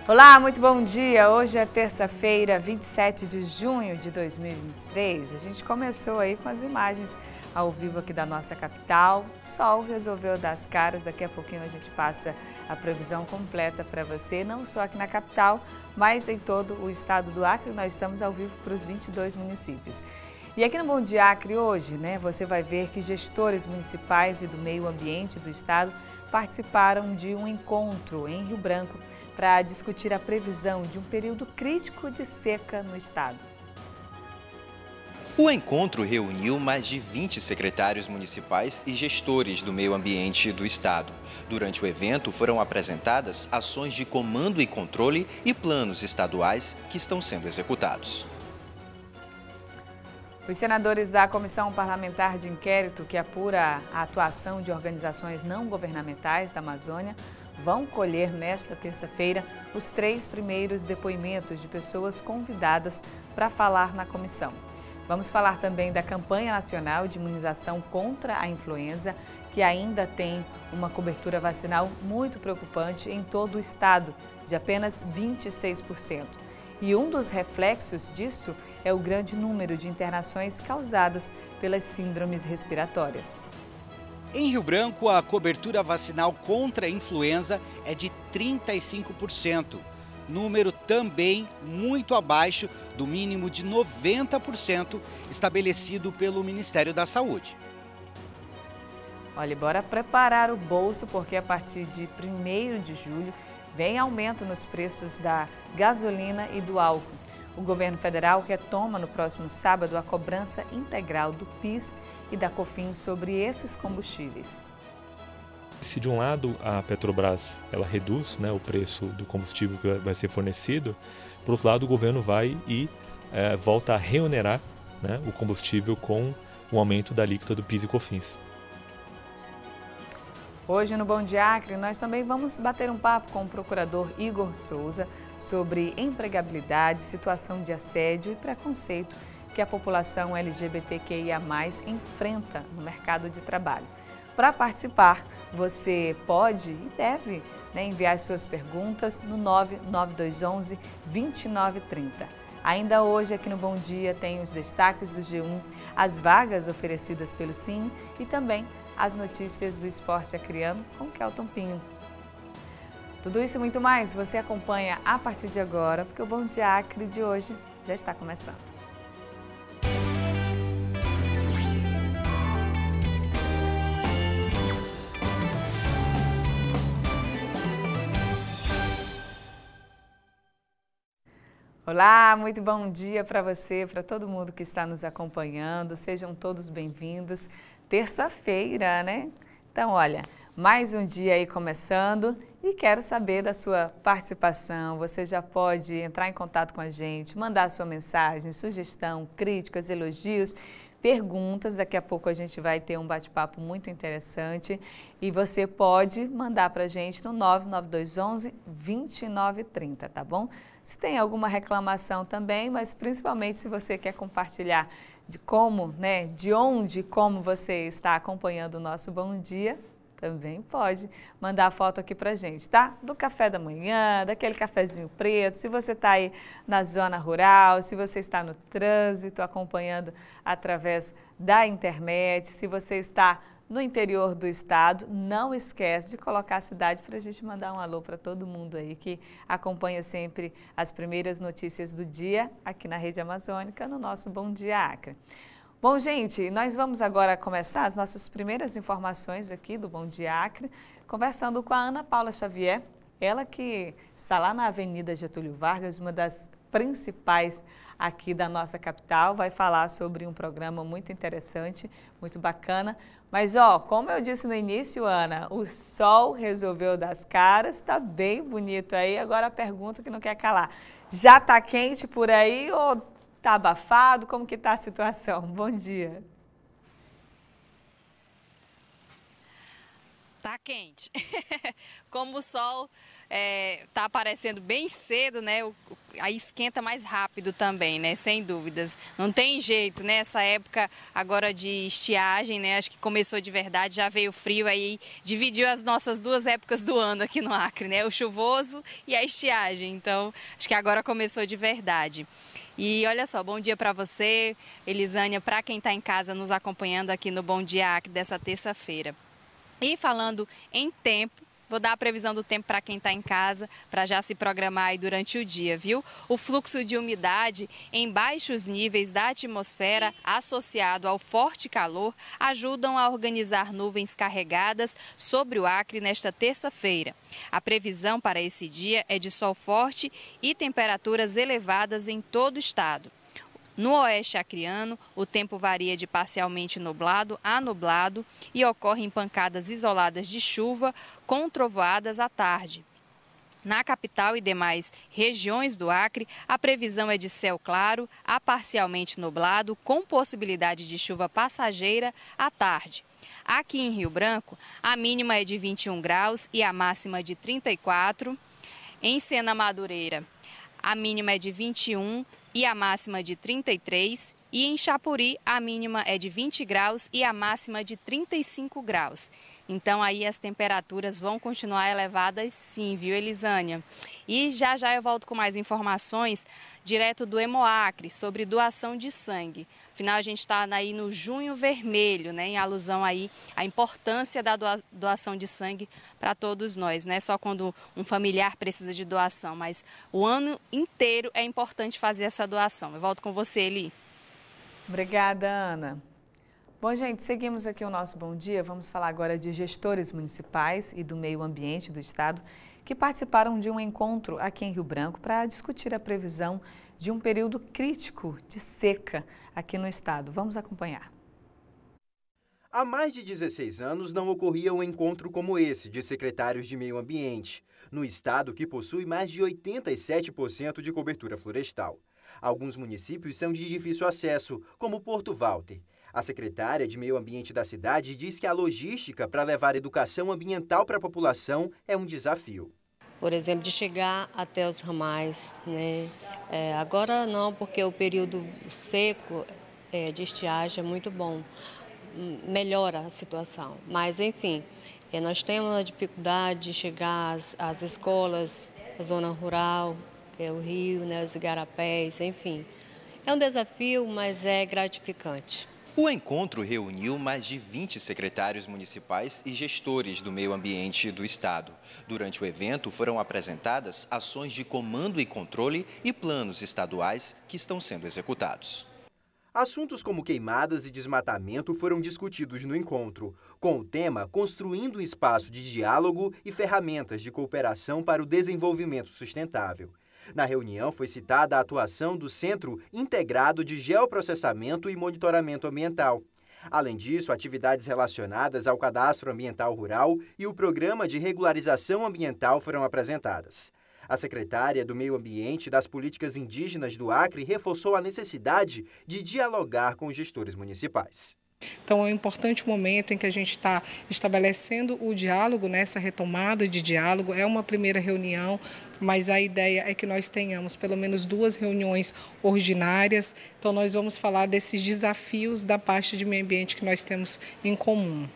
Olá, muito bom dia. Hoje é terça-feira, 27 de junho de 2023. A gente começou aí com as imagens ao vivo aqui da nossa capital. O sol resolveu dar as caras. Daqui a pouquinho a gente passa a previsão completa para você, não só aqui na capital, mas em todo o estado do Acre. Nós estamos ao vivo para os 22 municípios. E aqui no Bom Dia Acre hoje, você vai ver que gestores municipais e do meio ambiente do estado participaram de um encontro em Rio Branco para discutir a previsão de um período crítico de seca no estado. O encontro reuniu mais de 20 secretários municipais e gestores do meio ambiente do estado. Durante o evento foram apresentadas ações de comando e controle e planos estaduais que estão sendo executados. Os senadores da Comissão Parlamentar de Inquérito, que apura a atuação de organizações não governamentais da Amazônia, vão colher nesta terça-feira os 3 primeiros depoimentos de pessoas convidadas para falar na comissão. Vamos falar também da campanha nacional de imunização contra a influenza, que ainda tem uma cobertura vacinal muito preocupante em todo o estado, de apenas 26%. E um dos reflexos disso é o grande número de internações causadas pelas síndromes respiratórias. Em Rio Branco, a cobertura vacinal contra a influenza é de 35%, número também muito abaixo do mínimo de 90% estabelecido pelo Ministério da Saúde. Olha, bora preparar o bolso, porque a partir de 1º de julho vem aumento nos preços da gasolina e do álcool. O governo federal retoma no próximo sábado a cobrança integral do PIS e da COFINS sobre esses combustíveis. Se de um lado a Petrobras ela reduz o preço do combustível que vai ser fornecido, por outro lado o governo vai e volta a reonerar o combustível com o aumento da alíquota do PIS e COFINS. Hoje no Bom Dia Acre, nós também vamos bater um papo com o procurador Igor Souza sobre empregabilidade, situação de assédio e preconceito que a população LGBTQIA+ enfrenta no mercado de trabalho. Para participar, você pode e deve enviar suas perguntas no 99211 2930. Ainda hoje aqui no Bom Dia tem os destaques do G1, as vagas oferecidas pelo Cine e também as notícias do esporte acreano com Kelton Pinho. Tudo isso e muito mais você acompanha a partir de agora, porque o Bom Dia Acre de hoje já está começando. Olá, muito bom dia para você, para todo mundo que está nos acompanhando. Sejam todos bem-vindos. Terça-feira, né? Então, olha, mais um dia aí começando e quero saber da sua participação. Você já pode entrar em contato com a gente, mandar sua mensagem, sugestão, críticas, elogios, perguntas. Daqui a pouco a gente vai ter um bate-papo muito interessante e você pode mandar para a gente no 99211 2930, tá bom? Se tem alguma reclamação também, mas principalmente se você quer compartilhar de como, de onde e como você está acompanhando o nosso Bom Dia, também pode mandar a foto aqui pra gente, tá? Do café da manhã, daquele cafezinho preto, se você está aí na zona rural, se você está no trânsito acompanhando através da internet, se você está no interior do estado, não esquece de colocar a cidade para a gente mandar um alô para todo mundo aí que acompanha sempre as primeiras notícias do dia aqui na Rede Amazônica, no nosso Bom Dia Acre. Bom, gente, nós vamos agora começar as nossas primeiras informações aqui do Bom Dia Acre, conversando com a Ana Paula Xavier, ela que está lá na Avenida Getúlio Vargas, uma das principais aqui da nossa capital, vai falar sobre um programa muito interessante, muito bacana. Mas, como eu disse no início, Ana, o sol resolveu dar as caras, está bem bonito aí. Agora a pergunta que não quer calar, já está quente por aí ou está abafado? Como que está a situação? Bom dia. Tá quente. Como o sol está aparecendo bem cedo, aí esquenta mais rápido também, né? Sem dúvidas. Não tem jeito, né? Essa época agora de estiagem, né? Acho que começou de verdade, já veio frio, aí dividiu as nossas duas épocas do ano aqui no Acre, né? O chuvoso e a estiagem. Então, acho que agora começou de verdade. E olha só, bom dia para você, Elisânia, para quem está em casa nos acompanhando aqui no Bom Dia Acre dessa terça-feira. E falando em tempo, vou dar a previsão do tempo para quem está em casa, para já se programar aí durante o dia, viu? O fluxo de umidade em baixos níveis da atmosfera, associado ao forte calor, ajudam a organizar nuvens carregadas sobre o Acre nesta terça-feira. A previsão para esse dia é de sol forte e temperaturas elevadas em todo o estado. No oeste acreano, o tempo varia de parcialmente nublado a nublado e ocorrem pancadas isoladas de chuva com trovoadas à tarde. Na capital e demais regiões do Acre, a previsão é de céu claro a parcialmente nublado, com possibilidade de chuva passageira à tarde. Aqui em Rio Branco, a mínima é de 21 graus e a máxima de 34. Em Sena Madureira, a mínima é de 21 e a máxima de 33, e em Chapuri a mínima é de 20 graus e a máxima de 35 graus. Então aí as temperaturas vão continuar elevadas sim, viu, Elisânia? E já eu volto com mais informações direto do Hemoacre sobre doação de sangue. Afinal, a gente está aí no Junho Vermelho, né, em alusão aí à importância da doação de sangue para todos nós, né? Só quando um familiar precisa de doação, mas o ano inteiro é importante fazer essa doação. Eu volto com você, Eli. Obrigada, Ana. Bom, gente, seguimos aqui o nosso Bom Dia. Vamos falar agora de gestores municipais e do meio ambiente do estado que participaram de um encontro aqui em Rio Branco para discutir a previsão de um período crítico de seca aqui no estado. Vamos acompanhar. Há mais de 16 anos não ocorria um encontro como esse de secretários de meio ambiente, no estado que possui mais de 87% de cobertura florestal. Alguns municípios são de difícil acesso, como Porto Walter. A secretária de Meio Ambiente da cidade diz que a logística para levar educação ambiental para a população é um desafio. Por exemplo, de chegar até os ramais, né? Agora não, porque o período seco de estiagem é muito bom, melhora a situação. Mas, enfim, nós temos a dificuldade de chegar às escolas, à zona rural, o rio, né, os igarapés, enfim. É um desafio, mas é gratificante. O encontro reuniu mais de 20 secretários municipais e gestores do meio ambiente do estado. Durante o evento foram apresentadas ações de comando e controle e planos estaduais que estão sendo executados. Assuntos como queimadas e desmatamento foram discutidos no encontro, com o tema Construindo um Espaço de Diálogo e Ferramentas de Cooperação para o Desenvolvimento Sustentável. Na reunião foi citada a atuação do Centro Integrado de Geoprocessamento e Monitoramento Ambiental. Além disso, atividades relacionadas ao Cadastro Ambiental Rural e o Programa de Regularização Ambiental foram apresentadas. A secretária do Meio Ambiente e das Políticas Indígenas do Acre reforçou a necessidade de dialogar com os gestores municipais. Então, é um importante momento em que a gente está estabelecendo o diálogo, né, essa retomada de diálogo. É uma primeira reunião, mas a ideia é que nós tenhamos pelo menos 2 reuniões ordinárias. Então, nós vamos falar desses desafios da parte de meio ambiente que nós temos em comum.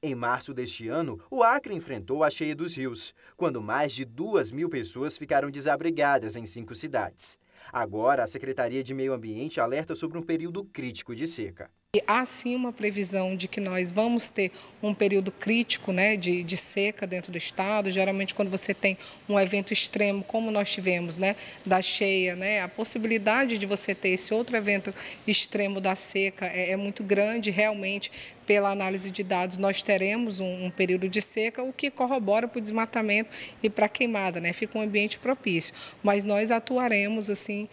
Em março deste ano, o Acre enfrentou a cheia dos rios, quando mais de 2.000 pessoas ficaram desabrigadas em 5 cidades. Agora, a Secretaria de Meio Ambiente alerta sobre um período crítico de seca. E há sim uma previsão de que nós vamos ter um período crítico, né, de seca dentro do estado. Geralmente quando você tem um evento extremo, como nós tivemos, né, da cheia, né, a possibilidade de você ter esse outro evento extremo da seca é muito grande. Realmente, pela análise de dados, nós teremos um período de seca, o que corrobora para o desmatamento e para a queimada, né? Fica um ambiente propício. Mas nós atuaremos assim,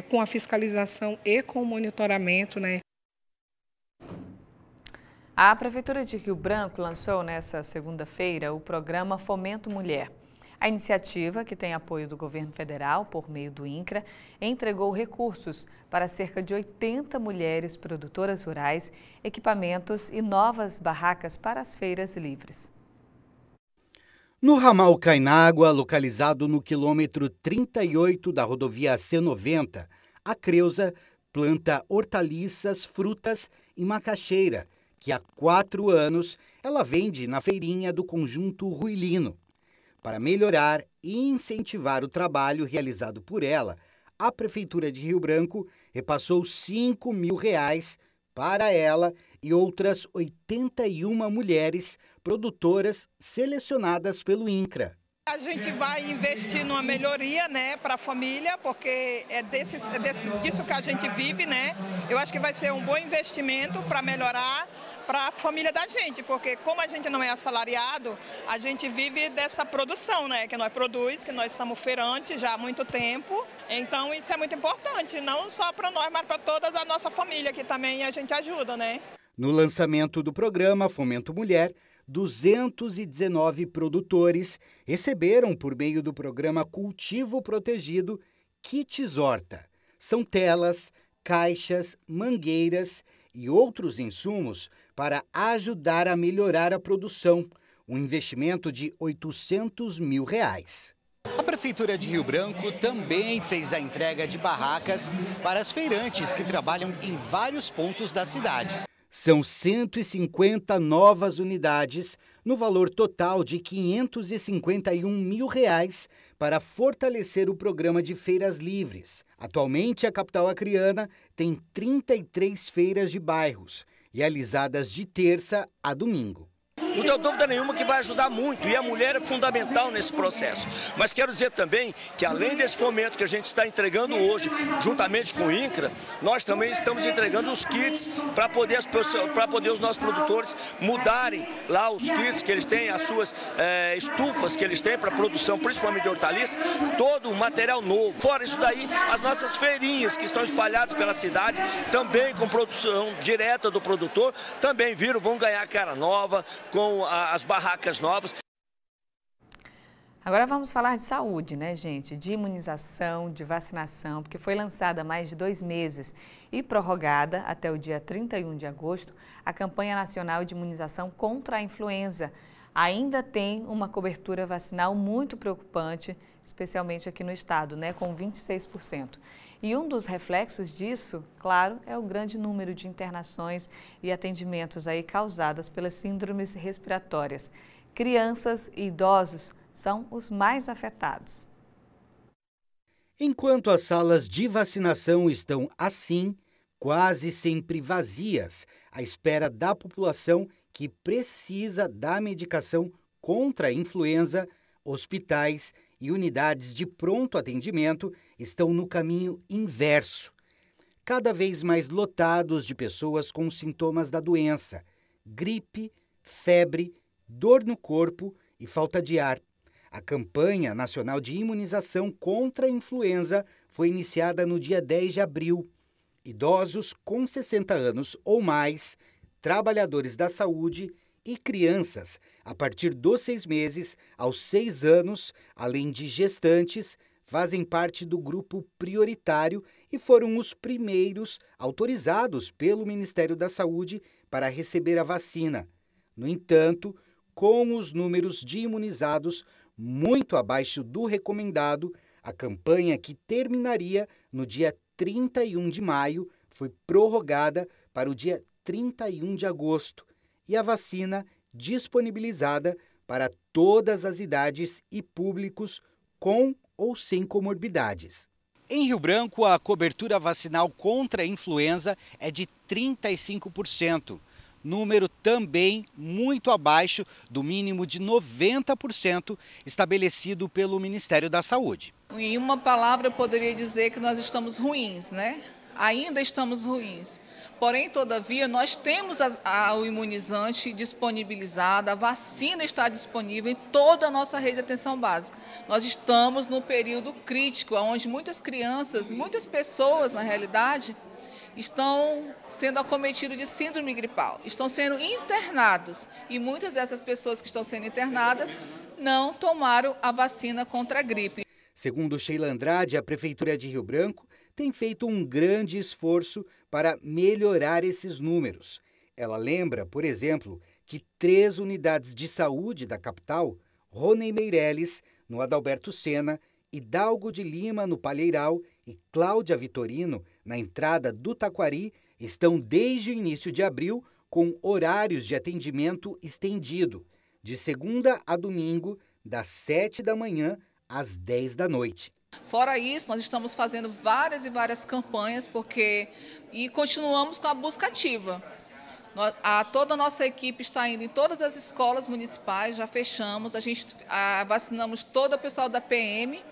com a fiscalização e com o monitoramento, né? A Prefeitura de Rio Branco lançou nesta segunda-feira o programa Fomento Mulher. A iniciativa, que tem apoio do governo federal por meio do INCRA, entregou recursos para cerca de 80 mulheres produtoras rurais, equipamentos e novas barracas para as feiras livres. No ramal Cainágua, localizado no quilômetro 38 da rodovia C90, a Creuza planta hortaliças, frutas e macaxeira, que há 4 anos ela vende na feirinha do Conjunto Ruilino. Para melhorar e incentivar o trabalho realizado por ela, a Prefeitura de Rio Branco repassou R$ 5.000 para ela e outras 81 mulheres produtoras selecionadas pelo INCRA. A gente vai investir numa melhoria, né, para a família, porque disso que a gente vive, né? Eu acho que vai ser um bom investimento para melhorar para a família da gente, porque como a gente não é assalariado, a gente vive dessa produção, né, que nós produzimos, que nós somos feirantes já há muito tempo. Então isso é muito importante, não só para nós, mas para toda a nossa família, que também a gente ajuda, né? No lançamento do programa Fomento Mulher, 219 produtores receberam, por meio do programa Cultivo Protegido, kits horta. São telas, caixas, mangueiras e outros insumos para ajudar a melhorar a produção, um investimento de R$ 800 mil. A Prefeitura de Rio Branco também fez a entrega de barracas para as feirantes que trabalham em vários pontos da cidade. São 150 novas unidades, no valor total de R$ 551 mil para fortalecer o programa de feiras livres. Atualmente, a capital acreana tem 33 feiras de bairros, realizadas de terça a domingo. Não tenho dúvida nenhuma que vai ajudar muito, e a mulher é fundamental nesse processo. Mas quero dizer também que, além desse fomento que a gente está entregando hoje, juntamente com o INCRA, nós também estamos entregando os kits para poder os nossos produtores mudarem lá os kits que eles têm, as suas estufas que eles têm para produção, principalmente de hortaliças, todo o material novo. Fora isso daí, as nossas feirinhas que estão espalhadas pela cidade, também com produção direta do produtor, também vão ganhar cara nova, com as barracas novas. Agora vamos falar de saúde, né, gente? De imunização, de vacinação, porque foi lançada há mais de 2 meses e prorrogada até o dia 31 de agosto a campanha nacional de imunização contra a influenza. Ainda tem uma cobertura vacinal muito preocupante, especialmente aqui no estado, né, com 26%. E um dos reflexos disso, claro, é o grande número de internações e atendimentos aí causadas pelas síndromes respiratórias. Crianças e idosos são os mais afetados. Enquanto as salas de vacinação estão assim, quase sempre vazias, à espera da população que precisa da medicação contra a influenza, hospitais e unidades de pronto atendimento estão no caminho inverso. Cada vez mais lotados de pessoas com sintomas da doença, gripe, febre, dor no corpo e falta de ar. A campanha nacional de imunização contra a influenza foi iniciada no dia 10 de abril. Idosos com 60 anos ou mais, trabalhadores da saúde e crianças a partir dos 6 meses aos 6 anos, além de gestantes, fazem parte do grupo prioritário e foram os primeiros autorizados pelo Ministério da Saúde para receber a vacina. No entanto, com os números de imunizados muito abaixo do recomendado, a campanha, que terminaria no dia 31 de maio, foi prorrogada para o dia 31 de agosto e a vacina disponibilizada para todas as idades e públicos com ou sem comorbidades. Em Rio Branco, a cobertura vacinal contra a influenza é de 35%, número também muito abaixo do mínimo de 90% estabelecido pelo Ministério da Saúde. Em uma palavra, eu poderia dizer que nós estamos ruins, né? Ainda estamos ruins. Porém, todavia, nós temos o imunizante disponibilizado, a vacina está disponível em toda a nossa rede de atenção básica. Nós estamos no período crítico, onde muitas crianças, muitas pessoas, na realidade, estão sendo acometidos de síndrome gripal, estão sendo internados e muitas dessas pessoas que estão sendo internadas não tomaram a vacina contra a gripe. Segundo Sheila Andrade, a Prefeitura de Rio Branco tem feito um grande esforço para melhorar esses números. Ela lembra, por exemplo, que 3 unidades de saúde da capital, Rony Meirelles, no Adalberto Senna, Hidalgo de Lima, no Palheiral, e Cláudia Vitorino, na entrada do Taquari, estão desde o início de abril com horários de atendimento estendido, de segunda a domingo, das 7 da manhã às 10 da noite. Fora isso, nós estamos fazendo várias e várias campanhas e continuamos com a busca ativa. Toda a nossa equipe está indo em todas as escolas municipais, já fechamos, vacinamos todo o pessoal da PM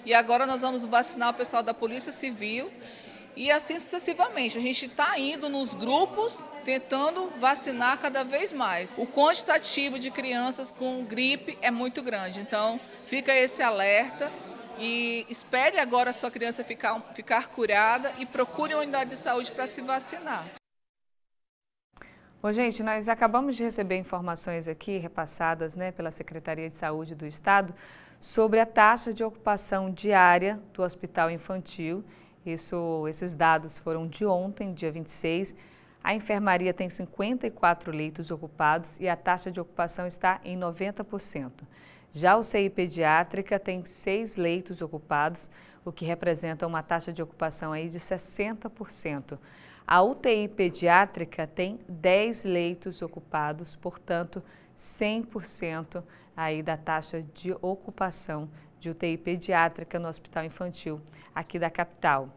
e agora nós vamos vacinar o pessoal da Polícia Civil e assim sucessivamente. A gente está indo nos grupos tentando vacinar cada vez mais. O quantitativo de crianças com gripe é muito grande, então fica esse alerta. E espere agora a sua criança ficar curada e procure uma unidade de saúde para se vacinar. Bom, gente, nós acabamos de receber informações aqui, repassadas, né, pela Secretaria de Saúde do Estado, sobre a taxa de ocupação diária do Hospital Infantil. Esses dados foram de ontem, dia 26. A enfermaria tem 54 leitos ocupados e a taxa de ocupação está em 90%. Já o CI Pediátrica tem 6 leitos ocupados, o que representa uma taxa de ocupação aí de 60%. A UTI Pediátrica tem 10 leitos ocupados, portanto, 100% aí da taxa de ocupação de UTI Pediátrica no Hospital Infantil aqui da capital.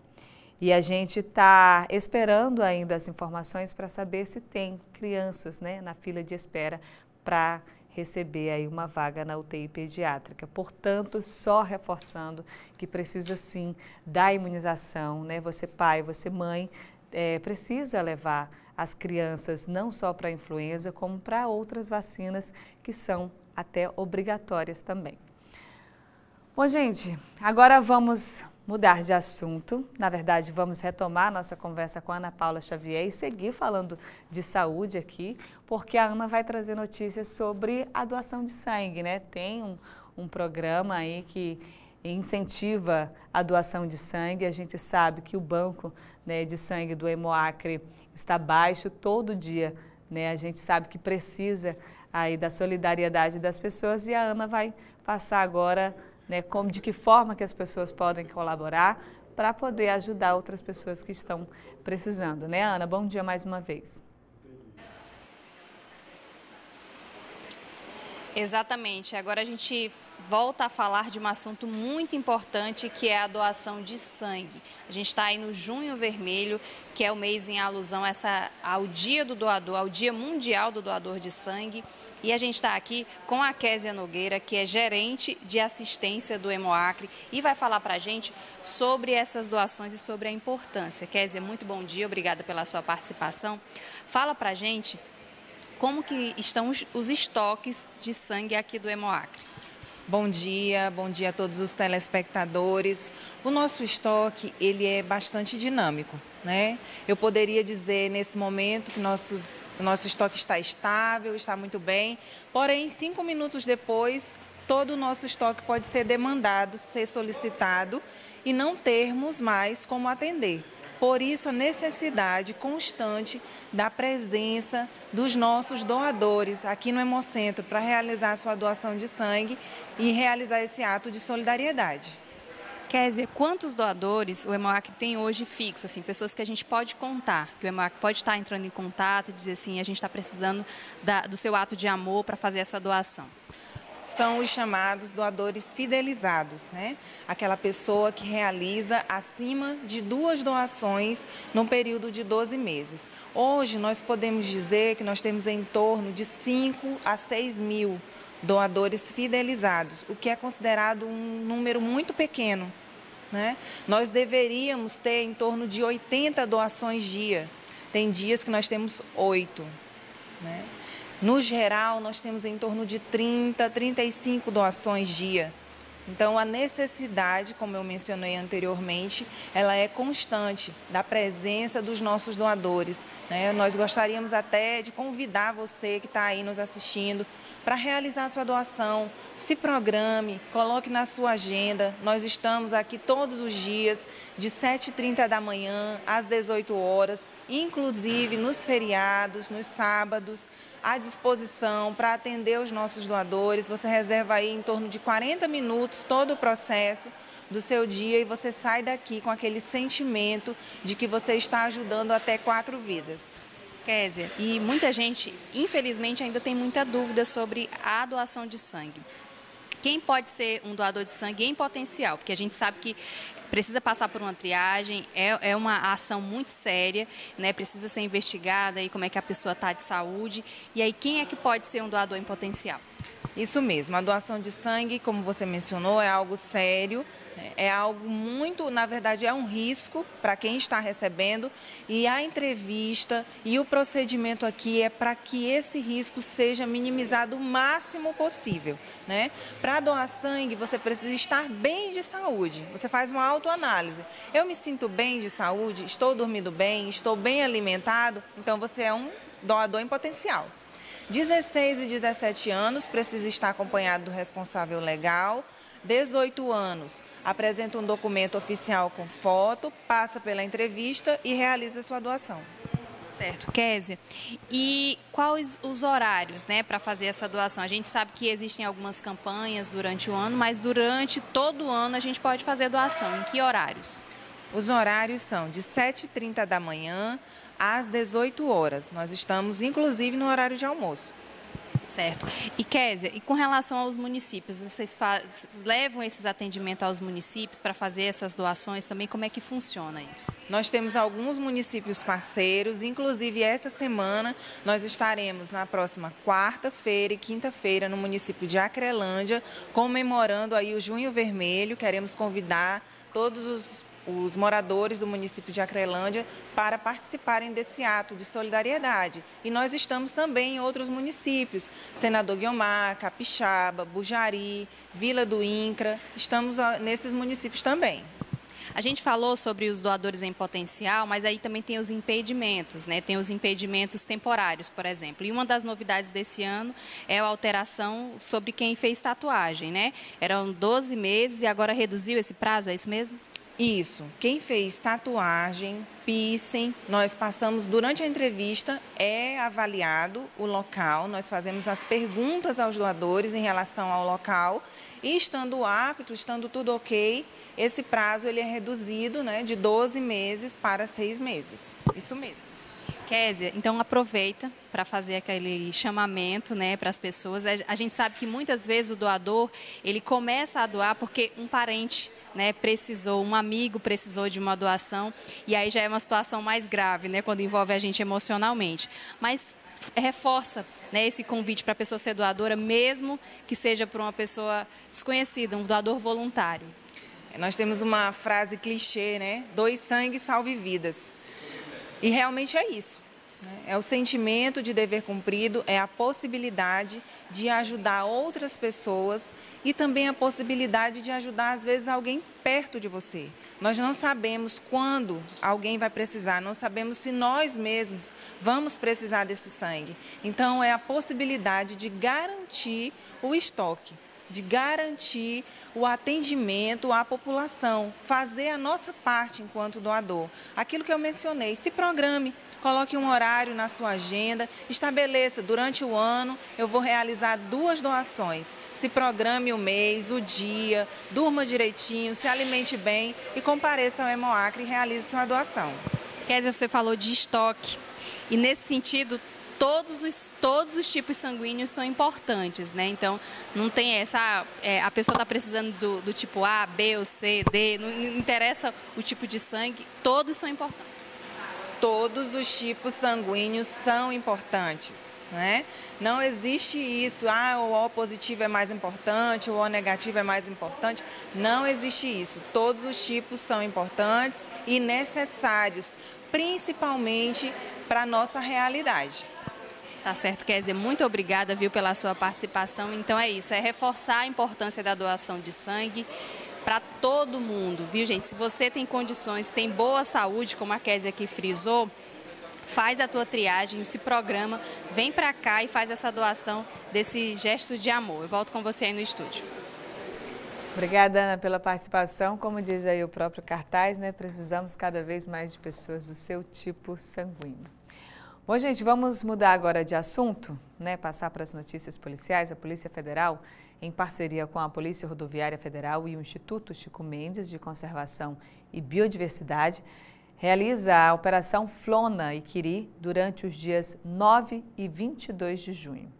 E a gente está esperando ainda as informações para saber se tem crianças, né, na fila de espera para receber aí uma vaga na UTI pediátrica. Portanto, só reforçando que precisa sim da imunização, né? Você pai, você mãe, precisa levar as crianças não só para a influenza, como para outras vacinas que são até obrigatórias também. Bom, gente, agora vamos mudar de assunto. Na verdade, vamos retomar nossa conversa com a Ana Paula Xavier e seguir falando de saúde aqui, porque a Ana vai trazer notícias sobre a doação de sangue, né? Tem um programa aí que incentiva a doação de sangue. A gente sabe que o banco, né, de sangue do Hemoacre está baixo todo dia, né? A gente sabe que precisa aí da solidariedade das pessoas e a Ana vai passar agora, né, de que forma que as pessoas podem colaborar para poder ajudar outras pessoas que estão precisando, né, Ana? Bom dia mais uma vez. Exatamente. Agora a gente volta a falar de um assunto muito importante, que é a doação de sangue. A gente está aí no Junho Vermelho, que é o mês em alusão ao Dia do Doador, ao Dia Mundial do Doador de Sangue. E a gente está aqui com a Késia Nogueira, que é gerente de assistência do Hemoacre, e vai falar para a gente sobre essas doações e sobre a importância. Késia, muito bom dia, obrigada pela sua participação. Fala para a gente como que estão os estoques de sangue aqui do Hemoacre. Bom dia a todos os telespectadores. O nosso estoque, ele é bastante dinâmico, né? Eu poderia dizer nesse momento que o nosso estoque está estável, está muito bem, porém 5 minutos depois, todo o nosso estoque pode ser demandado, ser solicitado e não termos mais como atender. Por isso, a necessidade constante da presença dos nossos doadores aqui no Hemocentro para realizar sua doação de sangue e realizar esse ato de solidariedade. Késia, quantos doadores o Hemoacre tem hoje fixo, assim, pessoas que a gente pode contar, que o Hemoacre pode estar entrando em contato e dizer assim, a gente está precisando do seu ato de amor para fazer essa doação? São os chamados doadores fidelizados, né? Aquela pessoa que realiza acima de 2 doações num período de 12 meses. Hoje nós podemos dizer que nós temos em torno de 5 a 6 mil doadores fidelizados, o que é considerado um número muito pequeno, né? Nós deveríamos ter em torno de 80 doações dia. Tem dias que nós temos 8, né? No geral, nós temos em torno de 30, 35 doações dia. Então, a necessidade, como eu mencionei anteriormente, ela é constante da presença dos nossos doadores, né? Nós gostaríamos até de convidar você que está aí nos assistindo para realizar a sua doação. Se programe, coloque na sua agenda. Nós estamos aqui todos os dias, de 7h30 da manhã às 18 horas, inclusive nos feriados, nos sábados, à disposição para atender os nossos doadores. Você reserva aí em torno de 40 minutos todo o processo do seu dia e você sai daqui com aquele sentimento de que você está ajudando até 4 vidas. Kézia, e muita gente, infelizmente, ainda tem muita dúvida sobre a doação de sangue. Quem pode ser um doador de sangue em potencial? Porque a gente sabe que precisa passar por uma triagem, é uma ação muito séria, né? Precisa ser investigada aí como é que a pessoa está de saúde. E aí, quem é que pode ser um doador em potencial? Isso mesmo, a doação de sangue, como você mencionou, é algo sério, é algo muito, na verdade, é um risco para quem está recebendo e a entrevista e o procedimento aqui é para que esse risco seja minimizado o máximo possível, né? Para doar sangue, você precisa estar bem de saúde, você faz uma autoanálise. Eu me sinto bem de saúde, estou dormindo bem, estou bem alimentado, então você é um doador em potencial. 16 e 17 anos, precisa estar acompanhado do responsável legal. 18 anos, apresenta um documento oficial com foto, passa pela entrevista e realiza sua doação. Certo, Kézia. E quais os horários, né, para fazer essa doação? A gente sabe que existem algumas campanhas durante o ano, mas durante todo o ano a gente pode fazer doação. Em que horários? Os horários são de 7h30 da manhã às 18 horas. Nós estamos, inclusive, no horário de almoço. Certo. E, Kézia, e com relação aos municípios, vocês levam esses atendimentos aos municípios para fazer essas doações também? Como é que funciona isso? Nós temos alguns municípios parceiros, inclusive esta semana nós estaremos na próxima quarta-feira e quinta-feira no município de Acrelândia, comemorando aí o Junho Vermelho. Queremos convidar todos os moradores do município de Acrelândia para participarem desse ato de solidariedade. E nós estamos também em outros municípios, Senador Guiomar, Capixaba, Bujari, Vila do Incra, estamos nesses municípios também. A gente falou sobre os doadores em potencial, mas aí também tem os impedimentos, né? Tem os impedimentos temporários, por exemplo. E uma das novidades desse ano é a alteração sobre quem fez tatuagem, né? Eram 12 meses e agora reduziu esse prazo, é isso mesmo? Isso. Quem fez tatuagem, piercing, nós passamos durante a entrevista, é avaliado o local, nós fazemos as perguntas aos doadores em relação ao local e estando apto, estando tudo ok, esse prazo ele é reduzido, né, de 12 meses para 6 meses. Isso mesmo. Kézia, então aproveita para fazer aquele chamamento, né, para as pessoas. A gente sabe que muitas vezes o doador, ele começa a doar porque um parente, né, precisou, um amigo precisou de uma doação e aí já é uma situação mais grave, né, quando envolve a gente emocionalmente. Mas reforça, né, esse convite para a pessoa ser doadora, mesmo que seja por uma pessoa desconhecida, um doador voluntário. Nós temos uma frase clichê, né? Doe sangue, salve vidas. E realmente é isso. É o sentimento de dever cumprido, é a possibilidade de ajudar outras pessoas e também a possibilidade de ajudar, às vezes, alguém perto de você. Nós não sabemos quando alguém vai precisar, não sabemos se nós mesmos vamos precisar desse sangue. Então, é a possibilidade de garantir o estoque, de garantir o atendimento à população, fazer a nossa parte enquanto doador. Aquilo que eu mencionei, se programe, coloque um horário na sua agenda, estabeleça durante o ano, eu vou realizar 2 doações. Se programe o mês, o dia, durma direitinho, se alimente bem e compareça ao Hemoacre e realize sua doação. Kézia, você falou de estoque e nesse sentido, todos os tipos sanguíneos são importantes, né? Então, não tem essa... a pessoa está precisando do tipo A, B ou C, D, não interessa o tipo de sangue, todos são importantes. Todos os tipos sanguíneos são importantes, né? Não existe isso, o O positivo é mais importante, o O negativo é mais importante. Não existe isso. Todos os tipos são importantes e necessários, principalmente para a nossa realidade. Tá certo, Kézia, muito obrigada, viu, pela sua participação. Então é isso, é reforçar a importância da doação de sangue para todo mundo, viu, gente? Se você tem condições, tem boa saúde, como a Kézia aqui frisou, faz a tua triagem, se programa, vem para cá e faz essa doação desse gesto de amor. Eu volto com você aí no estúdio. Obrigada, Ana, pela participação. Como diz aí o próprio cartaz, né? Precisamos cada vez mais de pessoas do seu tipo sanguíneo. Bom, gente, vamos mudar agora de assunto, né? Passar para as notícias policiais. A Polícia Federal, em parceria com a Polícia Rodoviária Federal e o Instituto Chico Mendes de Conservação e Biodiversidade, realiza a Operação Flona Iquiri durante os dias 9 e 22 de junho.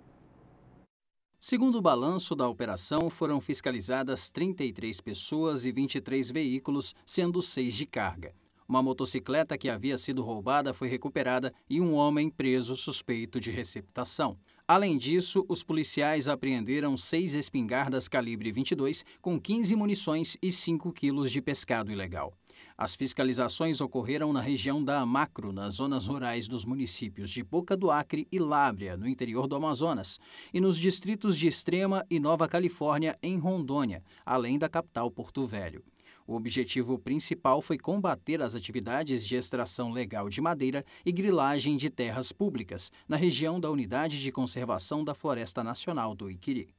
Segundo o balanço da operação, foram fiscalizadas 33 pessoas e 23 veículos, sendo 6 de carga. Uma motocicleta que havia sido roubada foi recuperada e um homem preso suspeito de receptação. Além disso, os policiais apreenderam 6 espingardas calibre 22 com 15 munições e 5 quilos de pescado ilegal. As fiscalizações ocorreram na região da Amacro, nas zonas rurais dos municípios de Boca do Acre e Lábrea, no interior do Amazonas, e nos distritos de Extrema e Nova Califórnia, em Rondônia, além da capital Porto Velho. O objetivo principal foi combater as atividades de extração legal de madeira e grilagem de terras públicas, na região da Unidade de Conservação da Floresta Nacional do Iquiri.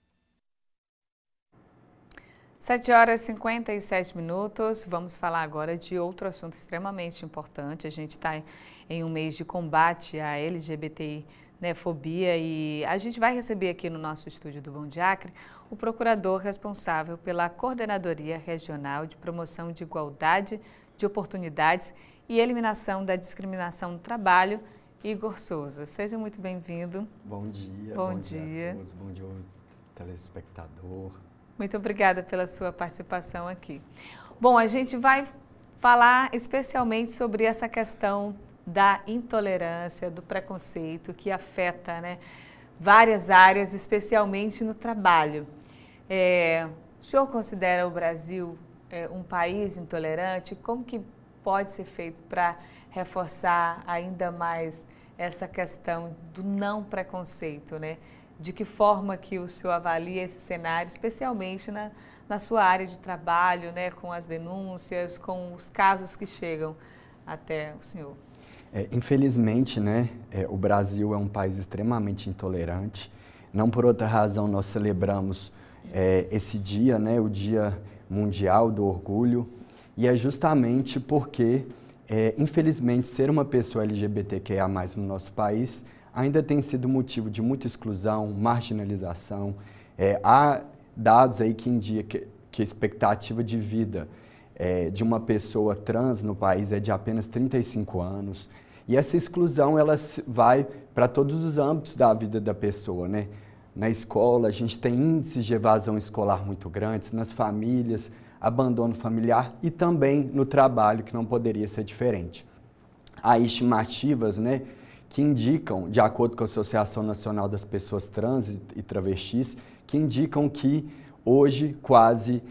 7 horas e 57 minutos, vamos falar agora de outro assunto extremamente importante. A gente está em um mês de combate à LGBTI, né, fobia, e a gente vai receber aqui no nosso estúdio do Bom Dia Acre o procurador responsável pela Coordenadoria Regional de Promoção de Igualdade de Oportunidades e Eliminação da Discriminação no Trabalho, Igor Souza. Seja muito bem-vindo. Bom dia. Bom dia a todos. Bom dia, telespectador. Muito obrigada pela sua participação aqui. Bom, a gente vai falar especialmente sobre essa questão da intolerância, do preconceito que afeta, né, várias áreas, especialmente no trabalho. O senhor considera o Brasil um país intolerante? Como que pode ser feito para reforçar ainda mais essa questão do não preconceito, né? De que forma que o senhor avalia esse cenário, especialmente na sua área de trabalho, né, com as denúncias, com os casos que chegam até o senhor? Infelizmente, né, o Brasil é um país extremamente intolerante. Não por outra razão nós celebramos esse dia, né, o Dia Mundial do Orgulho, e é justamente porque, infelizmente, ser uma pessoa LGBTQIA+, no nosso país ainda tem sido motivo de muita exclusão, marginalização. Há dados aí que indicam que a expectativa de vida de uma pessoa trans no país é de apenas 35 anos. E essa exclusão ela vai para todos os âmbitos da vida da pessoa, né? Na escola, a gente tem índices de evasão escolar muito grandes, nas famílias, abandono familiar e também no trabalho, que não poderia ser diferente. Há estimativas, né, que indicam, de acordo com a Associação Nacional das Pessoas Trans e Travestis, que indicam que hoje quase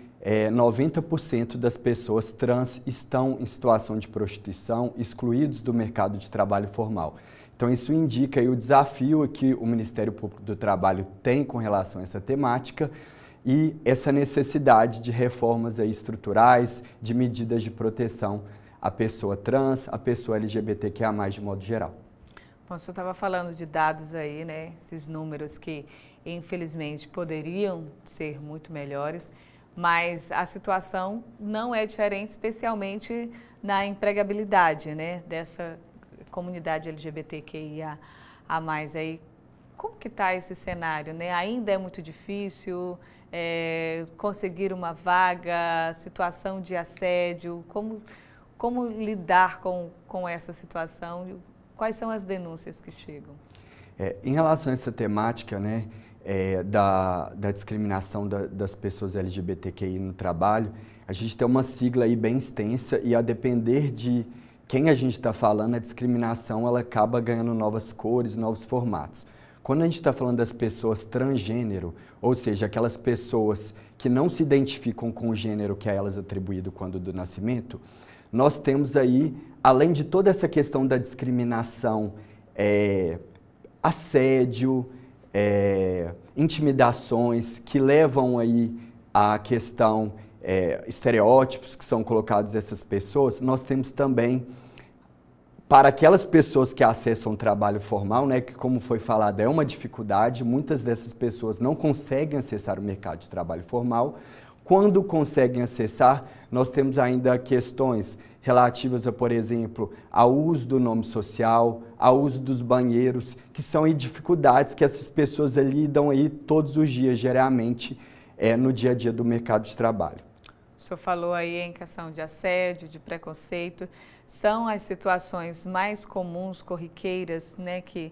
90% das pessoas trans estão em situação de prostituição, excluídos do mercado de trabalho formal. Então isso indica aí o desafio que o Ministério Público do Trabalho tem com relação a essa temática e essa necessidade de reformas aí estruturais, de medidas de proteção à pessoa trans, à pessoa LGBTQIA+, de modo geral. Bom, o senhor estava falando de dados aí, né? Esses números que, infelizmente, poderiam ser muito melhores, mas a situação não é diferente, especialmente na empregabilidade, né, dessa comunidade LGBTQIA+. Aí, como que está esse cenário, né? Ainda é muito difícil conseguir uma vaga, situação de assédio, como lidar com essa situação? Quais são as denúncias que chegam? Em relação a essa temática, né, da discriminação das pessoas LGBTQI no trabalho, a gente tem uma sigla aí bem extensa e a depender de quem a gente está falando, a discriminação ela acaba ganhando novas cores, novos formatos. Quando a gente está falando das pessoas transgênero, ou seja, aquelas pessoas que não se identificam com o gênero que a elas é atribuído quando do nascimento, nós temos aí, além de toda essa questão da discriminação, assédio, intimidações que levam aí à questão estereótipos que são colocados a essas pessoas, nós temos também para aquelas pessoas que acessam o trabalho formal, né, que como foi falado é uma dificuldade, muitas dessas pessoas não conseguem acessar o mercado de trabalho formal Quando conseguem acessar, nós temos ainda questões relativas a, por exemplo, ao uso do nome social, ao uso dos banheiros, que são aí dificuldades que essas pessoas lidam aí todos os dias, diariamente, no dia a dia do mercado de trabalho. O senhor falou aí em questão de assédio, de preconceito, são as situações mais comuns, corriqueiras, né, que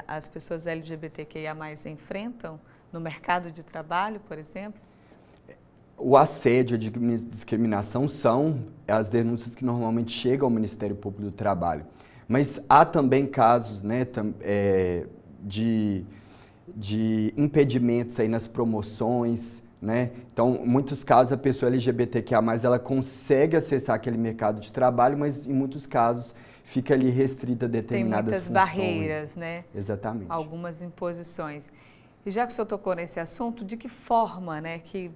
as pessoas LGBTQIA+ enfrentam no mercado de trabalho, por exemplo? O assédio, a discriminação são as denúncias que normalmente chegam ao Ministério Público do Trabalho. Mas há também casos, né, de impedimentos aí nas promoções, né? Então, em muitos casos, a pessoa LGBTQIA+, ela consegue acessar aquele mercado de trabalho, mas em muitos casos fica ali restrita a determinadas funções. Tem muitas barreiras, né? Exatamente. Algumas imposições. E já que o senhor tocou nesse assunto, de que forma, né, que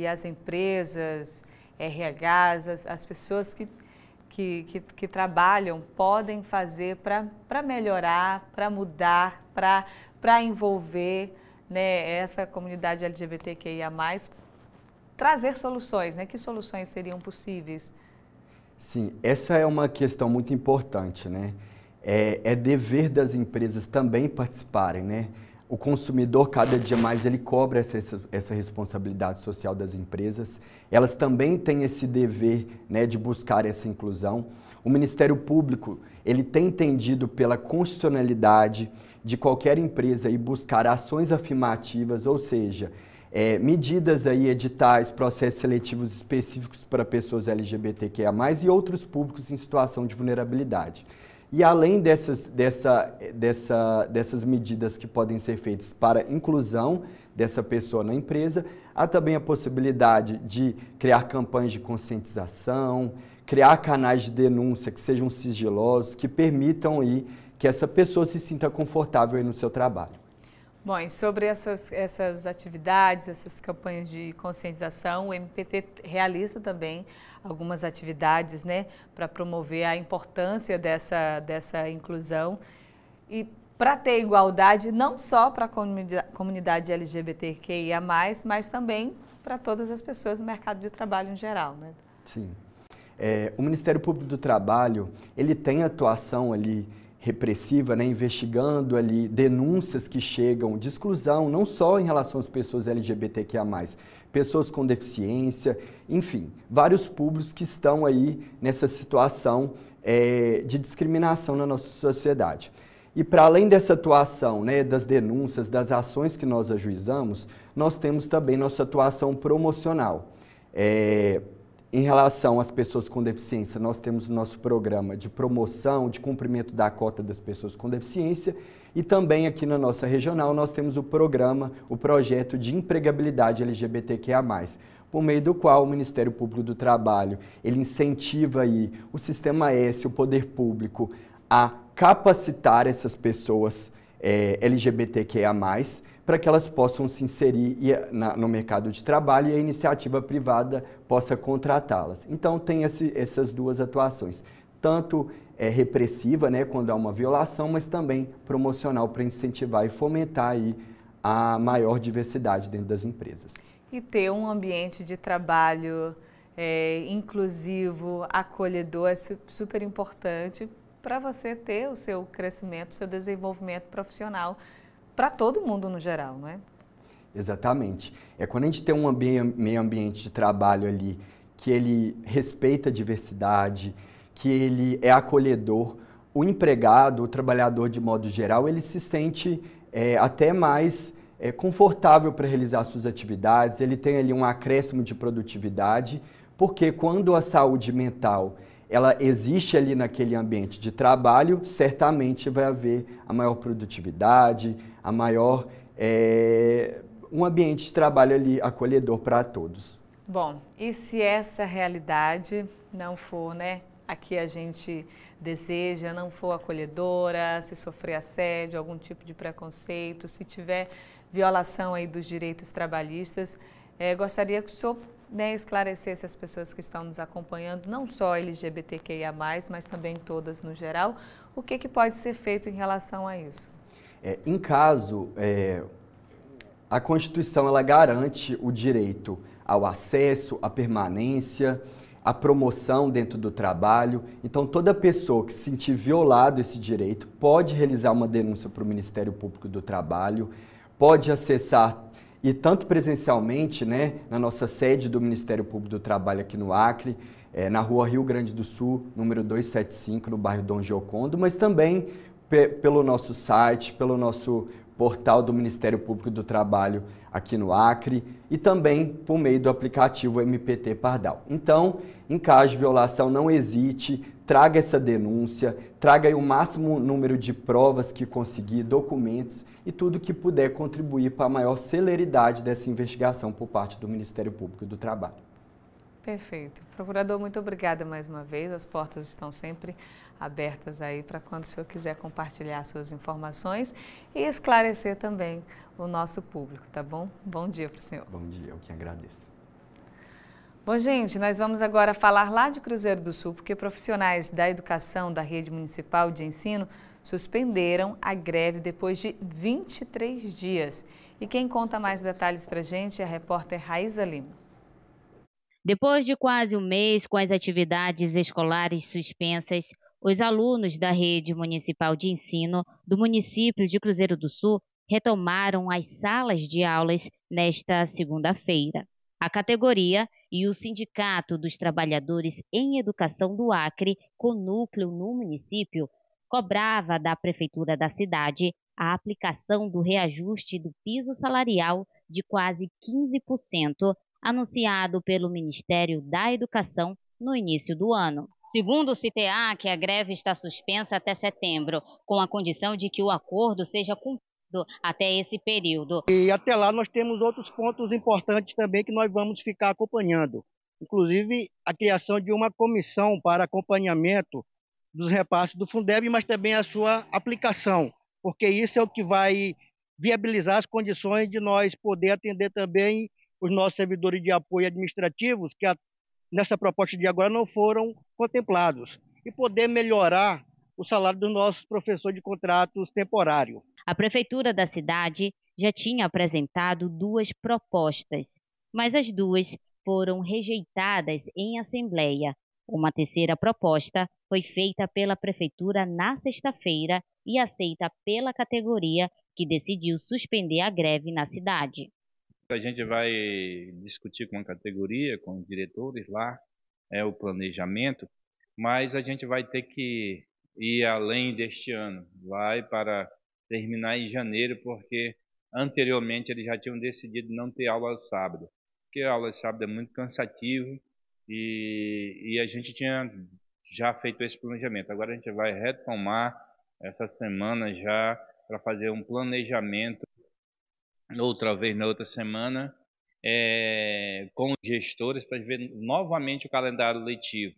as empresas, RHs, as pessoas que trabalham podem fazer para melhorar, para mudar, para envolver, né, essa comunidade LGBTQIA+, trazer soluções, né? Que soluções seriam possíveis? Sim, essa é uma questão muito importante, né? É dever das empresas também participarem, né? O consumidor, cada dia mais, ele cobra essa responsabilidade social das empresas. Elas também têm esse dever, né, de buscar essa inclusão. O Ministério Público, ele tem entendido pela constitucionalidade de qualquer empresa e buscar ações afirmativas, ou seja, medidas aí, editais, processos seletivos específicos para pessoas LGBTQIA+, e outros públicos em situação de vulnerabilidade. E além dessas medidas que podem ser feitas para a inclusão dessa pessoa na empresa, há também a possibilidade de criar campanhas de conscientização, criar canais de denúncia que sejam sigilosos, que permitam aí que essa pessoa se sinta confortável aí no seu trabalho. Bom, e sobre essas atividades, essas campanhas de conscientização, o MPT realiza também algumas atividades, né, para promover a importância dessa inclusão e para ter igualdade não só para a comunidade LGBTQIA+, mas também para todas as pessoas no mercado de trabalho em geral, né? Sim. O Ministério Público do Trabalho, ele tem atuação ali repressiva, né, investigando ali denúncias que chegam de exclusão, não só em relação às pessoas LGBTQIA+, pessoas com deficiência, enfim, vários públicos que estão aí nessa situação de discriminação na nossa sociedade. E para além dessa atuação, né, das denúncias, das ações que nós ajuizamos, nós temos também nossa atuação promocional. Em relação às pessoas com deficiência, nós temos o nosso programa de promoção, de cumprimento da cota das pessoas com deficiência e também aqui na nossa regional nós temos o projeto de empregabilidade LGBTQIA+, por meio do qual o Ministério Público do Trabalho, ele incentiva aí o Sistema S, o poder público, a capacitar essas pessoas LGBTQIA+, para que elas possam se inserir no mercado de trabalho e a iniciativa privada possa contratá-las. Então, tem essas duas atuações, tanto repressiva, né, quando há uma violação, mas também promocional para incentivar e fomentar aí a maior diversidade dentro das empresas. E ter um ambiente de trabalho inclusivo, acolhedor, é super importante para você ter o seu crescimento, o seu desenvolvimento profissional, para todo mundo no geral, não é? Exatamente. Quando a gente tem um meio ambiente de trabalho ali que ele respeita a diversidade, que ele é acolhedor, o empregado, o trabalhador de modo geral, ele se sente até mais confortável para realizar suas atividades, ele tem ali um acréscimo de produtividade, porque quando a saúde mental ela existe ali naquele ambiente de trabalho, certamente vai haver a maior produtividade, a maior, um ambiente de trabalho ali acolhedor para todos. Bom, e se essa realidade não for, né, a que a gente deseja, não for acolhedora, se sofrer assédio, algum tipo de preconceito, se tiver violação aí dos direitos trabalhistas, gostaria que o senhor, né, esclarecesse as pessoas que estão nos acompanhando, não só LGBTQIA+, mas também todas no geral, o que pode ser feito em relação a isso? Em caso A Constituição ela garante o direito ao acesso, à permanência, à promoção dentro do trabalho. Então, toda pessoa que se sentir violado esse direito pode realizar uma denúncia para o Ministério Público do Trabalho, pode acessar, e tanto presencialmente, né, na nossa sede do Ministério Público do Trabalho aqui no Acre, na rua Rio Grande do Sul, número 275, no bairro Dom Giocondo, mas também pelo nosso site, pelo nosso portal do Ministério Público do Trabalho aqui no Acre e também por meio do aplicativo MPT Pardal. Então, em caso de violação, não hesite, traga essa denúncia, traga aí o máximo número de provas que conseguir, documentos e tudo que puder contribuir para a maior celeridade dessa investigação por parte do Ministério Público do Trabalho. Perfeito. Procurador, muito obrigada mais uma vez. As portas estão sempre abertas aí para quando o senhor quiser compartilhar suas informações e esclarecer também o nosso público, tá bom? Bom dia para o senhor. Bom dia, eu que agradeço. Bom, gente, nós vamos agora falar lá de Cruzeiro do Sul, porque profissionais da educação da rede municipal de ensino suspenderam a greve depois de 23 dias. E quem conta mais detalhes para a gente é a repórter Raíza Lima. Depois de quase um mês com as atividades escolares suspensas, os alunos da rede municipal de ensino do município de Cruzeiro do Sul retomaram as salas de aulas nesta segunda-feira. A categoria e o Sindicato dos Trabalhadores em Educação do Acre, com núcleo no município, cobrava da Prefeitura da cidade a aplicação do reajuste do piso salarial de quase 15%, anunciado pelo Ministério da Educação no início do ano. Segundo o CTA, que a greve está suspensa até setembro, com a condição de que o acordo seja cumprido até esse período. E até lá nós temos outros pontos importantes também que nós vamos ficar acompanhando. Inclusive a criação de uma comissão para acompanhamento dos repasses do Fundeb, mas também a sua aplicação, porque isso é o que vai viabilizar as condições de nós poder atender também os nossos servidores de apoio administrativos que nessa proposta de agora não foram contemplados e poder melhorar o salário dos nossos professores de contratos temporários. A Prefeitura da cidade já tinha apresentado 2 propostas, mas as 2 foram rejeitadas em assembleia. Uma terceira proposta foi feita pela Prefeitura na sexta-feira e aceita pela categoria que decidiu suspender a greve na cidade. A gente vai discutir com a categoria, com os diretores lá, o planejamento, mas a gente vai ter que ir além deste ano, vai para terminar em janeiro, porque anteriormente eles já tinham decidido não ter aula ao sábado, porque a aula ao sábado é muito cansativo e a gente tinha já feito esse planejamento. Agora a gente vai retomar essa semana já para fazer um planejamento, outra vez na outra semana, com os gestores para ver novamente o calendário letivo.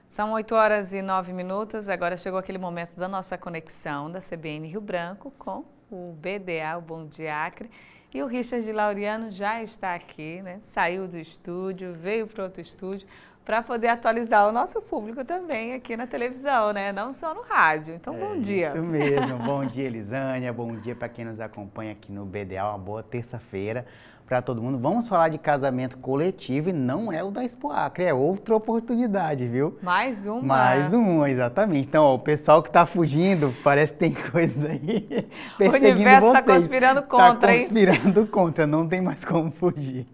São 8h09, agora chegou aquele momento da nossa conexão da CBN Rio Branco com o BDA, o Bom Dia Acre. E o Richard Laureano já está aqui, né? Saiu do estúdio, veio para outro estúdio para poder atualizar o nosso público também aqui na televisão, né? Não só no rádio. Então, bom dia. Isso mesmo. Bom dia, Elisânia. Bom dia para quem nos acompanha aqui no BDA. Uma boa terça-feira para todo mundo. Vamos falar de casamento coletivo e não é o da Expo Acre, é outra oportunidade, viu? Mais uma. Mais uma, exatamente. Então, ó, o pessoal que está fugindo, parece que tem coisa aí o universo está conspirando contra, hein? Está conspirando contra, não tem mais como fugir.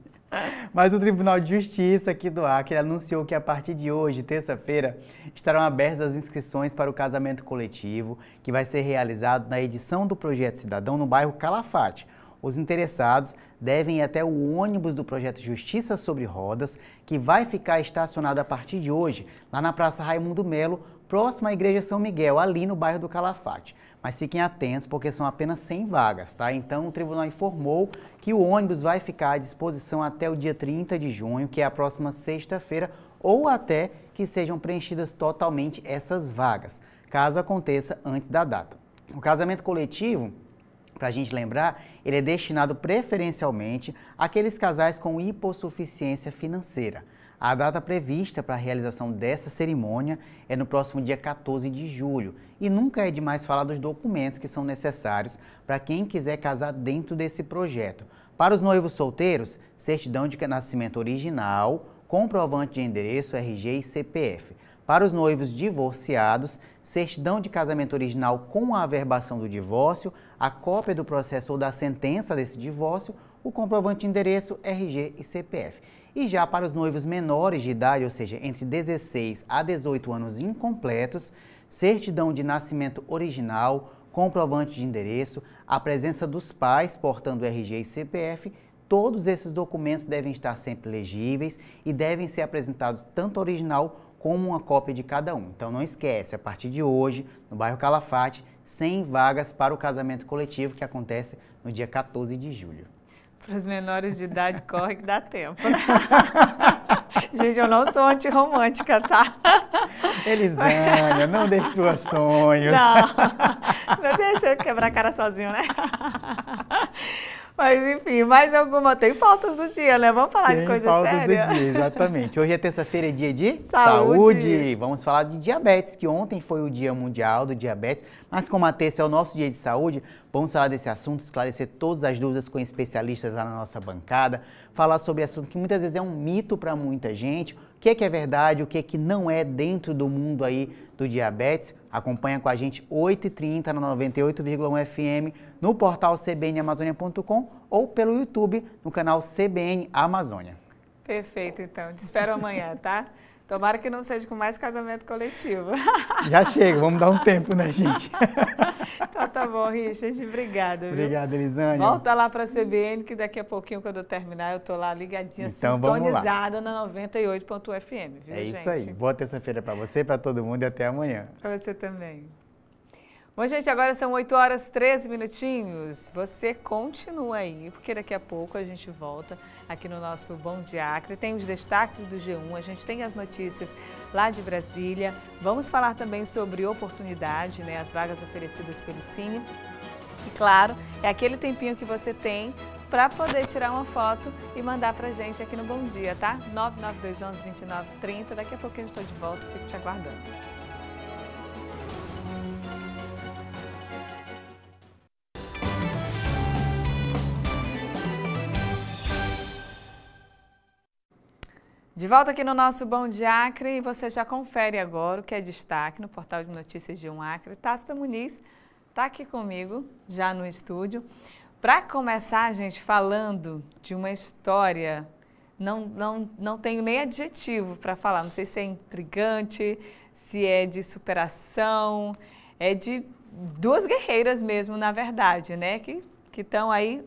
Mas o Tribunal de Justiça aqui do Acre anunciou que a partir de hoje, terça-feira, estarão abertas as inscrições para o casamento coletivo, que vai ser realizado na edição do Projeto Cidadão no bairro Calafate. Os interessados devem ir até o ônibus do Projeto Justiça sobre Rodas, que vai ficar estacionado a partir de hoje, lá na Praça Raimundo Melo, próximo à Igreja São Miguel, ali no bairro do Calafate. Mas fiquem atentos, porque são apenas 100 vagas, tá? Então, o tribunal informou que o ônibus vai ficar à disposição até o dia 30 de junho, que é a próxima sexta-feira, ou até que sejam preenchidas totalmente essas vagas, caso aconteça antes da data. O casamento coletivo, para a gente lembrar, ele é destinado preferencialmente àqueles casais com hipossuficiência financeira. A data prevista para a realização dessa cerimônia é no próximo dia 14 de julho. E nunca é demais falar dos documentos que são necessários para quem quiser casar dentro desse projeto. Para os noivos solteiros, certidão de nascimento original, comprovante de endereço, RG e CPF. Para os noivos divorciados, certidão de casamento original com a averbação do divórcio, a cópia do processo ou da sentença desse divórcio, o comprovante de endereço, RG e CPF. E já para os noivos menores de idade, ou seja, entre 16 a 18 anos incompletos, certidão de nascimento original, comprovante de endereço, a presença dos pais portando RG e CPF, todos esses documentos devem estar sempre legíveis e devem ser apresentados tanto original como uma cópia de cada um. Então não esquece, a partir de hoje, no bairro Calafate, 100 vagas para o casamento coletivo que acontece no dia 14 de julho. Para os menores de idade, corre que dá tempo, né? Gente, eu não sou antirromântica, tá? Elisânia, não destrua sonhos. Não deixa eu quebrar a cara sozinho, né? Mas enfim, mais alguma? Tem pautas do dia, né? Vamos falar de coisa séria? Do dia, exatamente. Hoje é terça-feira, é dia de saúde. Vamos falar de diabetes, que ontem foi o Dia Mundial do Diabetes, mas como a terça é o nosso dia de saúde, vamos falar desse assunto, esclarecer todas as dúvidas com especialistas lá na nossa bancada, falar sobre assunto que muitas vezes é um mito para muita gente, o que é verdade, o que não é dentro do mundo aí do diabetes. Acompanha com a gente 8h30 na 98,1 FM, no portal cbnamazônia.com ou pelo YouTube no canal CBN Amazônia. Perfeito, então. Te espero amanhã, tá? Tomara que não seja com mais casamento coletivo. Já chega, vamos dar um tempo, né, gente? Então tá bom, Richard. Obrigada. Obrigado, Elisânia. Volta lá para a CBN, que daqui a pouquinho, quando eu terminar, eu tô lá ligadinha, então, sintonizada na 98.FM, viu, gente? Isso aí. Boa terça-feira para você, para todo mundo e até amanhã. Para você também. Bom, gente, agora são 8h13. Você continua aí, porque daqui a pouco a gente volta aqui no nosso Bom Dia Acre. Tem os destaques do G1, a gente tem as notícias lá de Brasília. Vamos falar também sobre oportunidade, né, as vagas oferecidas pelo Cine. E claro, é aquele tempinho que você tem para poder tirar uma foto e mandar pra gente aqui no Bom Dia, tá? 99211-2930. Daqui a pouquinho eu estou de volta, fico te aguardando. De volta aqui no nosso Bom Dia Acre, e você já confere agora o que é destaque no portal de notícias de Acre. Tácita Muniz está aqui comigo, já no estúdio. Para começar, gente, falando de uma história, não tenho nem adjetivo para falar, não sei se é intrigante, se é de superação, é de duas guerreiras mesmo, na verdade, né, que estão aí.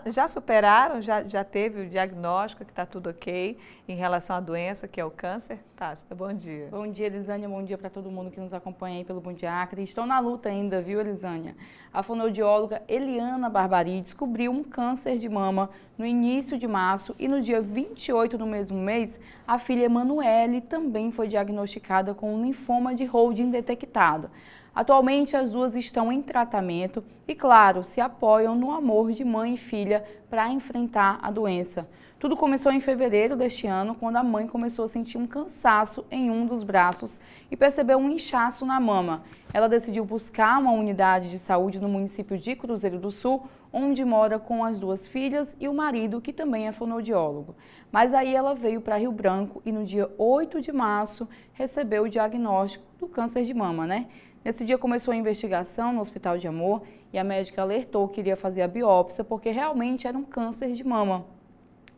Já superaram, já teve o diagnóstico, que está tudo ok em relação à doença, que é o câncer? Tácita, bom dia. Bom dia, Elisânia, bom dia para todo mundo que nos acompanha aí pelo Bom Dia Acre. Estão na luta ainda, viu, Elisânia? A fonoaudióloga Eliana Barbari descobriu um câncer de mama no início de março e no dia 28 do mesmo mês, a filha Emanuele também foi diagnosticada com um linfoma de Hodgkin detectado. Atualmente, as duas estão em tratamento e, claro, se apoiam no amor de mãe e filha para enfrentar a doença. Tudo começou em fevereiro deste ano, quando a mãe começou a sentir um cansaço em um dos braços e percebeu um inchaço na mama. Ela decidiu buscar uma unidade de saúde no município de Cruzeiro do Sul, onde mora com as duas filhas e o marido, que também é fonoaudiólogo. Mas aí ela veio para Rio Branco e no dia 8 de março recebeu o diagnóstico do câncer de mama, né? Nesse dia começou a investigação no Hospital de Amor e a médica alertou que iria fazer a biópsia porque realmente era um câncer de mama.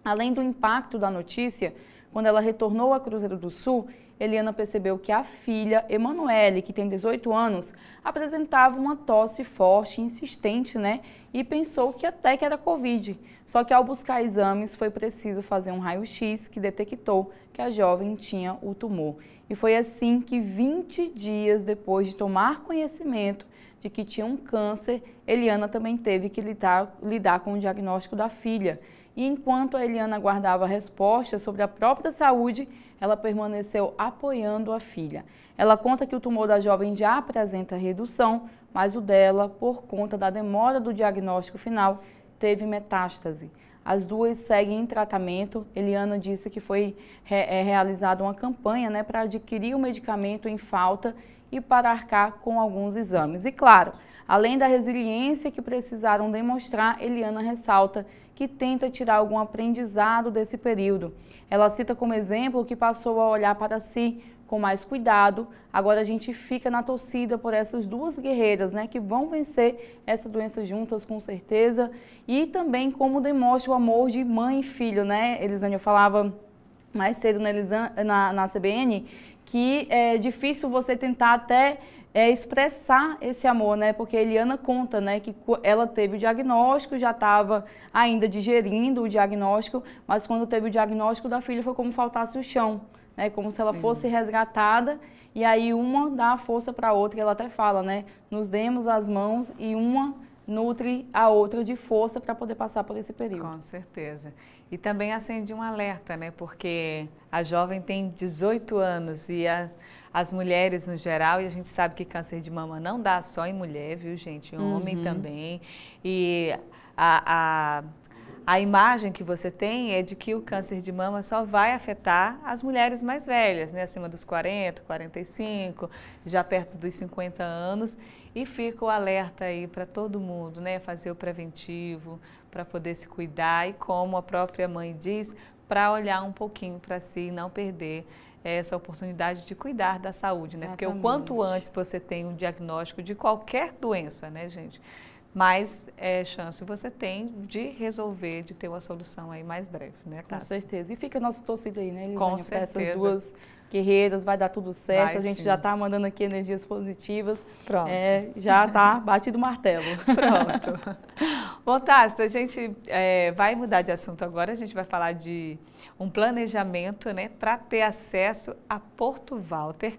Além do impacto da notícia, quando ela retornou a Cruzeiro do Sul, Eliana percebeu que a filha, Emanuele, que tem 18 anos, apresentava uma tosse forte e insistente, né? E pensou que até que era Covid. Só que ao buscar exames, foi preciso fazer um raio-x que detectou que a jovem tinha o tumor. E foi assim que 20 dias depois de tomar conhecimento de que tinha um câncer, Eliana também teve que lidar com o diagnóstico da filha. E enquanto a Eliana aguardava respostas sobre a própria saúde, ela permaneceu apoiando a filha. Ela conta que o tumor da jovem já apresenta redução, mas o dela, por conta da demora do diagnóstico final, teve metástase. As duas seguem em tratamento. Eliana disse que foi realizada uma campanha, né, para adquirir o medicamento em falta e para arcar com alguns exames. E claro, além da resiliência que precisaram demonstrar, Eliana ressalta que tenta tirar algum aprendizado desse período. Ela cita como exemplo que passou a olhar para si com mais cuidado. Agora a gente fica na torcida por essas duas guerreiras, né, que vão vencer essa doença juntas com certeza. E também como demonstra o amor de mãe e filho, né? Elisânia falava mais cedo na CBN que é difícil você tentar até expressar esse amor, né? Porque a Eliana conta, né, que ela teve o diagnóstico, já estava ainda digerindo o diagnóstico, mas quando teve o diagnóstico da filha foi como faltasse o chão, né? Como se ela fosse resgatada, e aí uma dá a força para a outra, e ela até fala, né? Nos demos as mãos e uma nutre a outra de força para poder passar por esse período. Com certeza. E também acende um alerta, né? Porque a jovem tem 18 anos e as mulheres no geral, e a gente sabe que câncer de mama não dá só em mulher, viu, gente? Homem também. E a imagem que você tem é de que o câncer de mama só vai afetar as mulheres mais velhas, né? Acima dos 40, 45, já perto dos 50 anos. E fica o alerta aí para todo mundo, né? Fazer o preventivo, para poder se cuidar e, como a própria mãe diz, para olhar um pouquinho para si e não perder essa oportunidade de cuidar da saúde, né? Porque o quanto antes você tem um diagnóstico de qualquer doença, né, gente? Mais chance você tem de resolver, de ter uma solução aí mais breve, né, Tássia? Com certeza. E fica a nossa torcida aí, né, Elisânia? Com certeza. Essas duas guerreiras, vai dar tudo certo. Vai, a gente sim. já está mandando aqui energias positivas. Pronto. Já está batido o martelo. Pronto. Bom, Tássia, a gente vai mudar de assunto agora. A gente vai falar de um planejamento, né, para ter acesso a Porto Walter,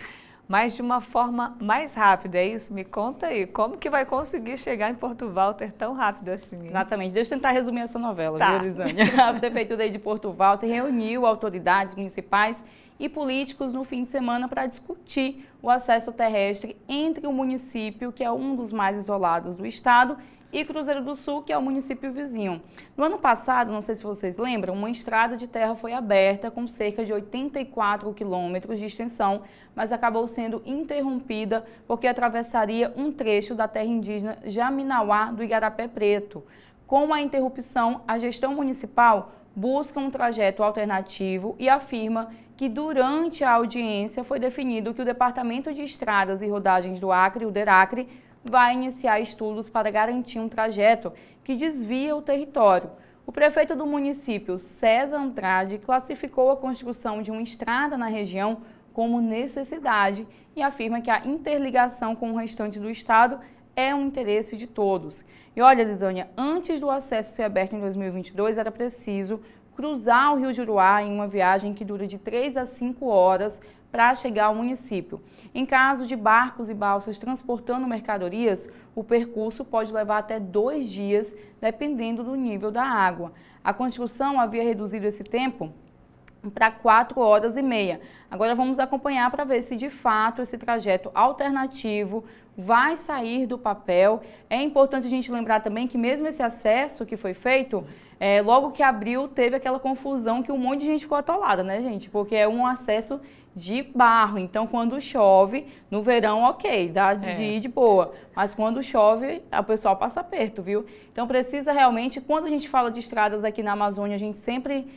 mas de uma forma mais rápida, é isso? Me conta aí, como que vai conseguir chegar em Porto Walter tão rápido assim? Hein? Exatamente, deixa eu tentar resumir essa novela, Tá. viu, Elisânia? A Prefeitura aí de Porto Walter reuniu autoridades municipais e políticos no fim de semana para discutir o acesso terrestre entre o município, que é um dos mais isolados do estado, e Cruzeiro do Sul, que é o município vizinho. No ano passado, não sei se vocês lembram, uma estrada de terra foi aberta com cerca de 84 quilômetros de extensão, mas acabou sendo interrompida porque atravessaria um trecho da terra indígena Jaminauá do Igarapé Preto. Com a interrupção, a gestão municipal busca um trajeto alternativo e afirma que durante a audiência foi definido que o Departamento de Estradas e Rodagens do Acre, o DERACRE, vai iniciar estudos para garantir um trajeto que desvia o território. O prefeito do município, César Andrade, classificou a construção de uma estrada na região como necessidade e afirma que a interligação com o restante do estado é um interesse de todos. E olha, Elisânia, antes do acesso ser aberto em 2022, era preciso cruzar o Rio Juruá em uma viagem que dura de 3 a 5 horas para chegar ao município. Em caso de barcos e balsas transportando mercadorias, o percurso pode levar até 2 dias, dependendo do nível da água. A construção havia reduzido esse tempo para 4 horas e meia. Agora vamos acompanhar para ver se de fato esse trajeto alternativo vai sair do papel. É importante a gente lembrar também que mesmo esse acesso que foi feito, logo que abriu teve aquela confusão que um monte de gente ficou atolada, né, gente? Porque é um acesso de barro, então quando chove, no verão ok, dá de ir de boa, mas quando chove, o pessoal passa perto, viu? Então precisa realmente, quando a gente fala de estradas aqui na Amazônia, a gente sempre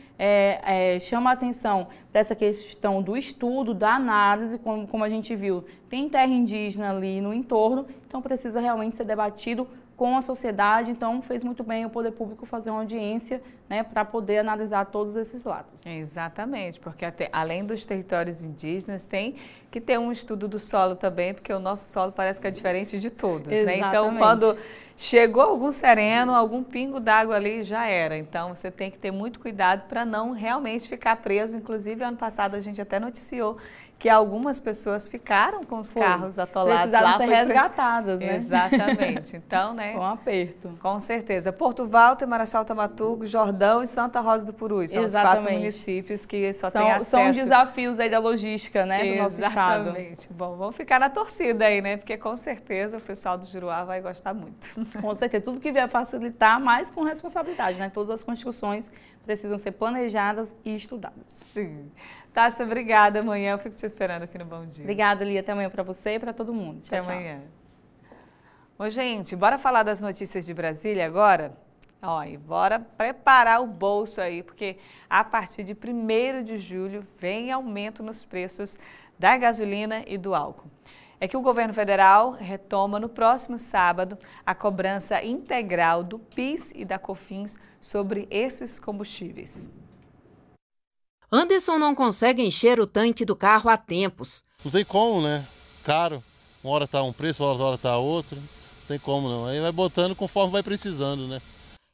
chama a atenção dessa questão do estudo, da análise, como a gente viu, tem terra indígena ali no entorno, então precisa realmente ser debatido com a sociedade, então fez muito bem o poder público fazer uma audiência, né, para poder analisar todos esses lados. Exatamente, porque além dos territórios indígenas, tem que ter um estudo do solo também, porque o nosso solo parece que é diferente de todos, né? Então, quando chegou algum sereno, algum pingo d'água ali, já era. Então, você tem que ter muito cuidado para não realmente ficar preso. Inclusive, ano passado a gente até noticiou que algumas pessoas ficaram com os carros atolados lá. Precisaram ser resgatadas, né? Exatamente. Então, né, né? Com aperto. Com certeza. Porto Walter, Marechal Tamaturgo, Jordão e Santa Rosa do Purus. São os 4 municípios que só têm acesso. São desafios aí da logística, né, do nosso estado. Exatamente. Bom, vamos ficar na torcida aí, né? Porque com certeza o pessoal do Juruá vai gostar muito. Com certeza. Tudo que vier facilitar, mas com responsabilidade, né? Todas as construções precisam ser planejadas e estudadas. Sim. Tássia, obrigada. Amanhã eu fico te esperando aqui no Bom Dia. Obrigada, Lia. Até amanhã para você e para todo mundo. Tchau, Até amanhã. Bom, gente, bora falar das notícias de Brasília agora? Ó, e bora preparar o bolso aí, porque a partir de 1º de julho vem aumento nos preços da gasolina e do álcool. É que o governo federal retoma no próximo sábado a cobrança integral do PIS e da COFINS sobre esses combustíveis. Anderson não consegue encher o tanque do carro há tempos. Não tem como, né? Caro. Uma hora tá um preço, outra hora tá outro. Não tem como não. Aí vai botando conforme vai precisando, né?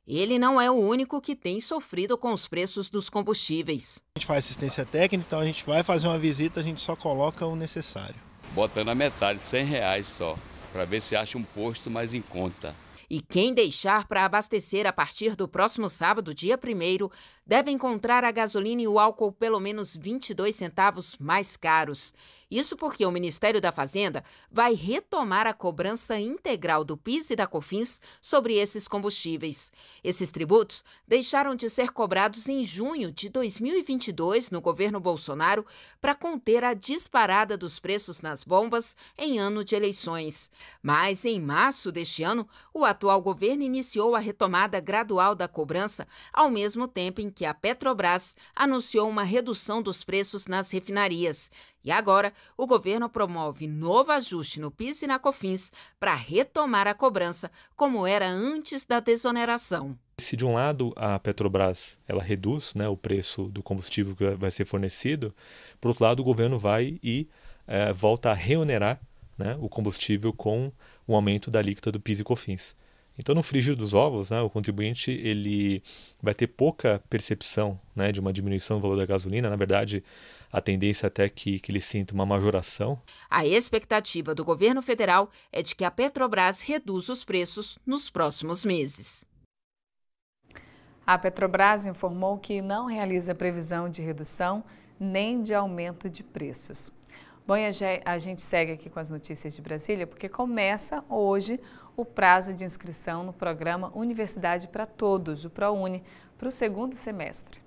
Ele não é o único que tem sofrido com os preços dos combustíveis. A gente faz assistência técnica, então a gente vai fazer uma visita, a gente só coloca o necessário. Botando a metade, R$100 só, para ver se acha um posto mais em conta. E quem deixar para abastecer a partir do próximo sábado, dia 1º, deve encontrar a gasolina e o álcool pelo menos 22 centavos mais caros. Isso porque o Ministério da Fazenda vai retomar a cobrança integral do PIS e da COFINS sobre esses combustíveis. Esses tributos deixaram de ser cobrados em junho de 2022 no governo Bolsonaro para conter a disparada dos preços nas bombas em ano de eleições. Mas em março deste ano, o atual governo iniciou a retomada gradual da cobrança, ao mesmo tempo em que a Petrobras anunciou uma redução dos preços nas refinarias. E agora, o governo promove novo ajuste no PIS e na COFINS para retomar a cobrança como era antes da desoneração. Se de um lado a Petrobras ela reduz, né, o preço do combustível que vai ser fornecido, por outro lado o governo vai e volta a reonerar, né, o combustível com o aumento da alíquota do PIS e COFINS. Então, no frigir dos ovos, né, o contribuinte ele vai ter pouca percepção, né, de uma diminuição do valor da gasolina. Na verdade, a tendência até que ele sinta uma majoração. A expectativa do governo federal é de que a Petrobras reduza os preços nos próximos meses. A Petrobras informou que não realiza previsão de redução nem de aumento de preços. Bom, e a gente segue aqui com as notícias de Brasília, porque começa hoje o prazo de inscrição no programa Universidade para Todos, o ProUni, para o 2º semestre.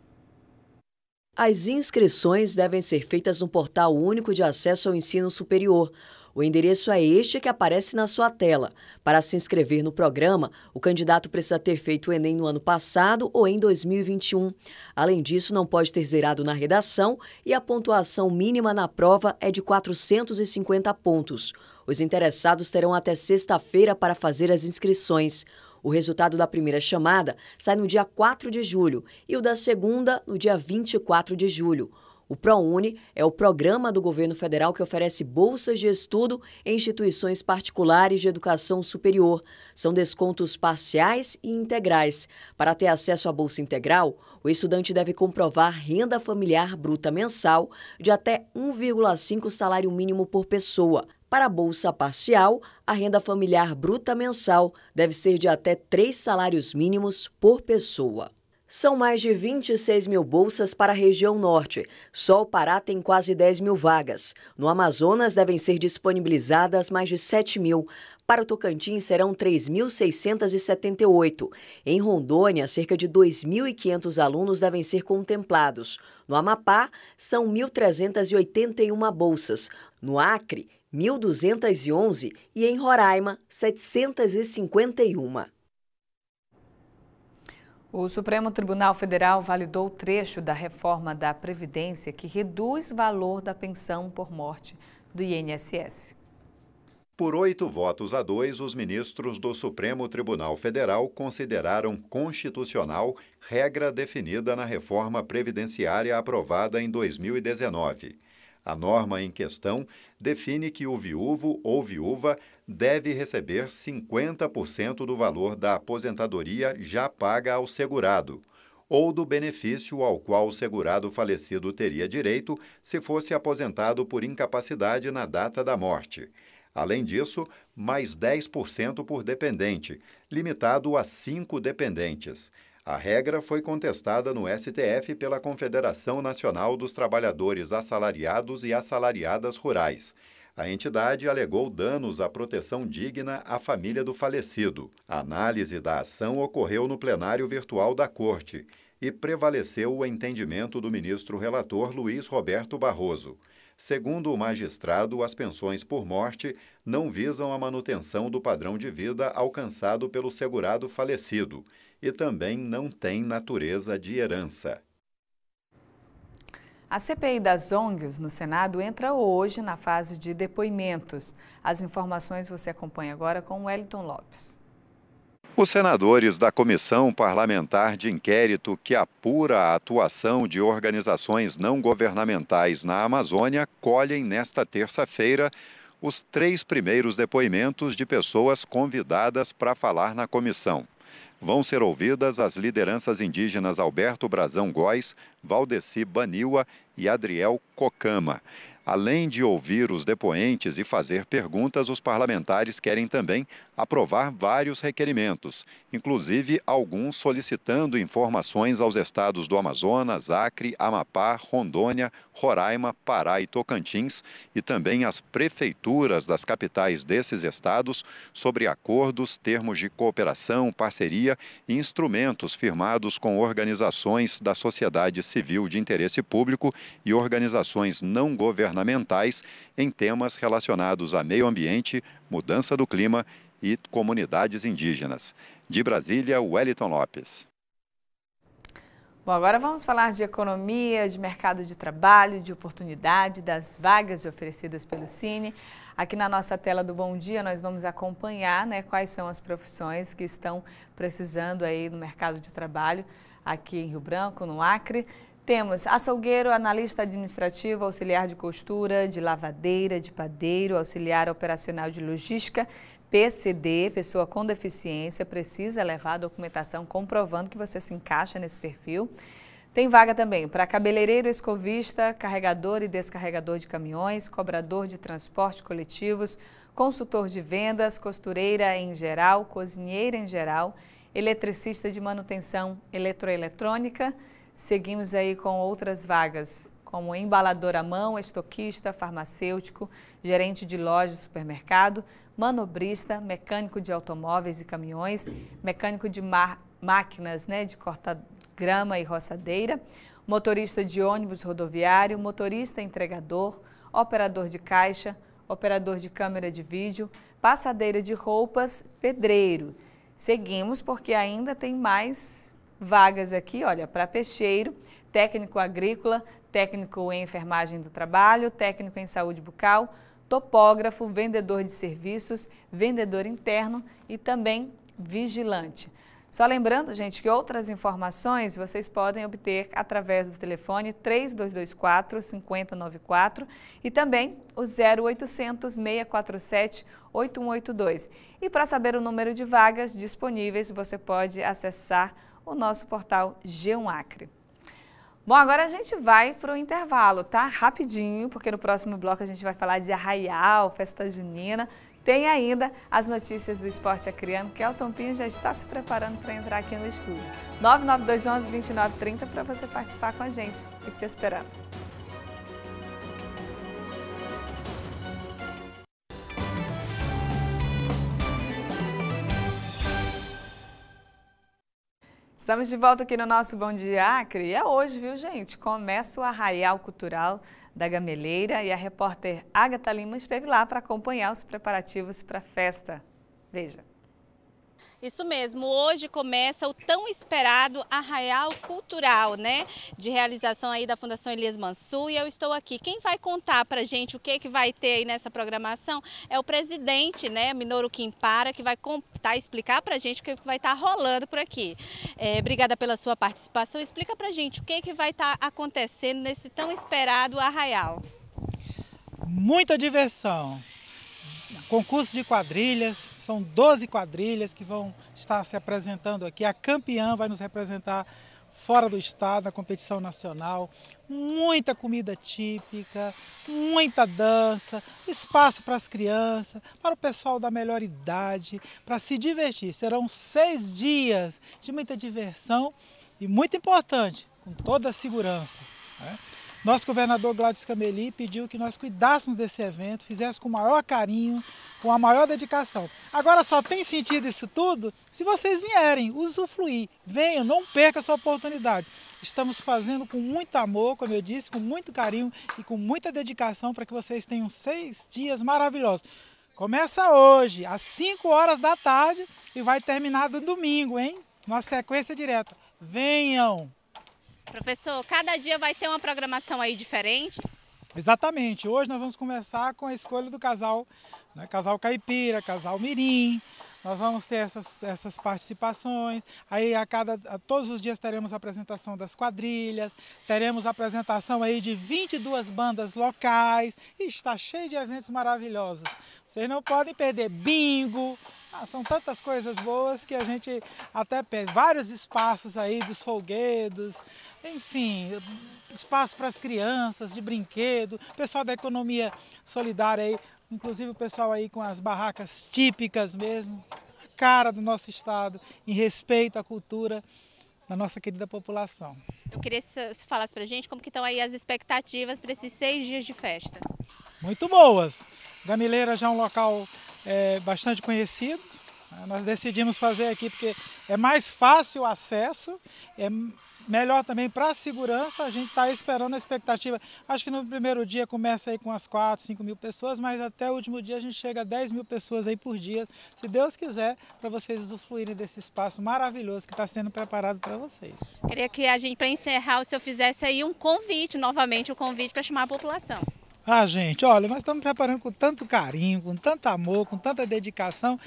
As inscrições devem ser feitas no Portal Único de Acesso ao Ensino Superior. O endereço é este que aparece na sua tela. Para se inscrever no programa, o candidato precisa ter feito o Enem no ano passado ou em 2021. Além disso, não pode ter zerado na redação e a pontuação mínima na prova é de 450 pontos. Os interessados terão até sexta-feira para fazer as inscrições. O resultado da primeira chamada sai no dia 4 de julho e o da segunda no dia 24 de julho. O ProUni é o programa do governo federal que oferece bolsas de estudo em instituições particulares de educação superior. São descontos parciais e integrais. Para ter acesso à bolsa integral, o estudante deve comprovar renda familiar bruta mensal de até 1,5 salário mínimo por pessoa. Para a bolsa parcial, a renda familiar bruta mensal deve ser de até 3 salários mínimos por pessoa. São mais de 26 mil bolsas para a região norte. Só o Pará tem quase 10 mil vagas. No Amazonas devem ser disponibilizadas mais de 7 mil. Para o Tocantins serão 3.678. Em Rondônia, cerca de 2.500 alunos devem ser contemplados. No Amapá, são 1.381 bolsas. No Acre, 1.211 e em Roraima, 751. O Supremo Tribunal Federal validou o trecho da reforma da Previdência que reduz o valor da pensão por morte do INSS. Por 8-2, os ministros do Supremo Tribunal Federal consideraram constitucional regra definida na reforma previdenciária aprovada em 2019. A norma em questão define que o viúvo ou viúva deve receber 50% do valor da aposentadoria já paga ao segurado, ou do benefício ao qual o segurado falecido teria direito se fosse aposentado por incapacidade na data da morte. Além disso, mais 10% por dependente, limitado a 5 dependentes. A regra foi contestada no STF pela Confederação Nacional dos Trabalhadores Assalariados e Assalariadas Rurais. A entidade alegou danos à proteção digna à família do falecido. A análise da ação ocorreu no plenário virtual da Corte e prevaleceu o entendimento do ministro relator Luiz Roberto Barroso. Segundo o magistrado, as pensões por morte não visam a manutenção do padrão de vida alcançado pelo segurado falecido e também não têm natureza de herança. A CPI das ONGs no Senado entra hoje na fase de depoimentos. As informações você acompanha agora com o Wellington Lopes. Os senadores da Comissão Parlamentar de Inquérito que apura a atuação de organizações não governamentais na Amazônia colhem nesta terça-feira os 3 primeiros depoimentos de pessoas convidadas para falar na comissão. Vão ser ouvidas as lideranças indígenas Alberto Brazão Góes, Valdeci Baniwa e Adriel Cocama. Além de ouvir os depoentes e fazer perguntas, os parlamentares querem também aprovar vários requerimentos, inclusive alguns solicitando informações aos estados do Amazonas, Acre, Amapá, Rondônia, Roraima, Pará e Tocantins, e também às prefeituras das capitais desses estados sobre acordos, termos de cooperação, parceria e instrumentos firmados com organizações da sociedade civil de interesse público e organizações não governamentais em temas relacionados a meio ambiente, mudança do clima e comunidades indígenas. De Brasília, Wellington Lopes. Bom, agora vamos falar de economia, de mercado de trabalho, de oportunidade, das vagas oferecidas pelo Cine. Aqui na nossa tela do Bom Dia nós vamos acompanhar, quais são as profissões que estão precisando aí no mercado de trabalho aqui em Rio Branco, no Acre. Temos açougueiro, analista administrativo, auxiliar de costura, de lavadeira, de padeiro, auxiliar operacional de logística, PCD, pessoa com deficiência, precisa levar a documentação comprovando que você se encaixa nesse perfil. Tem vaga também para cabeleireiro, escovista, carregador e descarregador de caminhões, cobrador de transporte coletivos, consultor de vendas, costureira em geral, cozinheira em geral, eletricista de manutenção eletroeletrônica. Seguimos aí com outras vagas, como embalador à mão, estoquista, farmacêutico, gerente de loja e supermercado, manobrista, mecânico de automóveis e caminhões, mecânico de máquinas, de corta-grama e roçadeira, motorista de ônibus rodoviário, motorista entregador, operador de caixa, operador de câmera de vídeo, passadeira de roupas, pedreiro. Seguimos porque ainda tem mais vagas aqui, olha, para peixeiro, técnico agrícola, técnico em enfermagem do trabalho, técnico em saúde bucal, topógrafo, vendedor de serviços, vendedor interno e também vigilante. Só lembrando, gente, que outras informações vocês podem obter através do telefone 3224-5094 e também o 0800-647-8182. E para saber o número de vagas disponíveis, você pode acessar o nosso portal G1 Acre. Bom, agora a gente vai para o intervalo, tá? Rapidinho, porque no próximo bloco a gente vai falar de Arraial, festa junina. Tem ainda as notícias do esporte acreano, que Elton Pinho já está se preparando para entrar aqui no estúdio. 99211-2930 para você participar com a gente. Fico te esperando. Estamos de volta aqui no nosso Bom Dia Acre e é hoje, viu, gente? Começa o Arraial Cultural da Gameleira e a repórter Agatha Lima esteve lá para acompanhar os preparativos para a festa. Veja. Isso mesmo, hoje começa o tão esperado Arraial Cultural, de realização aí da Fundação Elias Mansur, e eu estou aqui. Quem vai contar pra gente o que vai ter aí nessa programação é o presidente, Minoru Quimpara, que vai contar, explicar pra gente o que vai estar rolando por aqui. Obrigada pela sua participação. Explica pra gente o que vai estar acontecendo nesse tão esperado Arraial. Muita diversão. Concurso de quadrilhas, são 12 quadrilhas que vão estar se apresentando aqui. A campeã vai nos representar fora do estado, na competição nacional, muita comida típica, muita dança, espaço para as crianças, para o pessoal da melhor idade, para se divertir. Serão 6 dias de muita diversão e, muito importante, com toda a segurança, né? Nosso governador Gladys Cameli pediu que nós cuidássemos desse evento, fizéssemos com o maior carinho, com a maior dedicação. Agora só tem sentido isso tudo se vocês vierem, usufruir. Venham, não percam essa oportunidade. Estamos fazendo com muito amor, como eu disse, com muito carinho e com muita dedicação para que vocês tenham 6 dias maravilhosos. Começa hoje, às 5 horas da tarde e vai terminar no domingo, hein? Uma sequência direta. Venham! Professor, cada dia vai ter uma programação aí diferente? Exatamente. Hoje nós vamos começar com a escolha do casal, né? Casal caipira, casal mirim. Nós vamos ter essas participações. Aí todos os dias teremos a apresentação das quadrilhas, teremos a apresentação aí de 22 bandas locais. Está cheio de eventos maravilhosos. Vocês não podem perder bingo. São tantas coisas boas que a gente até perde. Vários espaços aí dos folguedos, enfim, espaço para as crianças, de brinquedo, pessoal da economia solidária aí, inclusive o pessoal aí com as barracas típicas mesmo, a cara do nosso estado, em respeito à cultura da nossa querida população. Eu queria que você falasse para a gente como que estão aí as expectativas para esses 6 dias de festa. Muito boas. Gamileira já é um local bastante conhecido. Nós decidimos fazer aqui porque é mais fácil o acesso, é melhor também para a segurança. A gente está esperando a expectativa. Acho que no primeiro dia começa aí com umas 4, 5 mil pessoas, mas até o último dia a gente chega a 10 mil pessoas aí por dia, se Deus quiser, para vocês usufruírem desse espaço maravilhoso que está sendo preparado para vocês. Queria que a gente, para encerrar, o senhor fizesse aí um convite, novamente um convite para chamar a população. Gente, olha, nós estamos preparando com tanto carinho, com tanto amor, com tanta dedicação.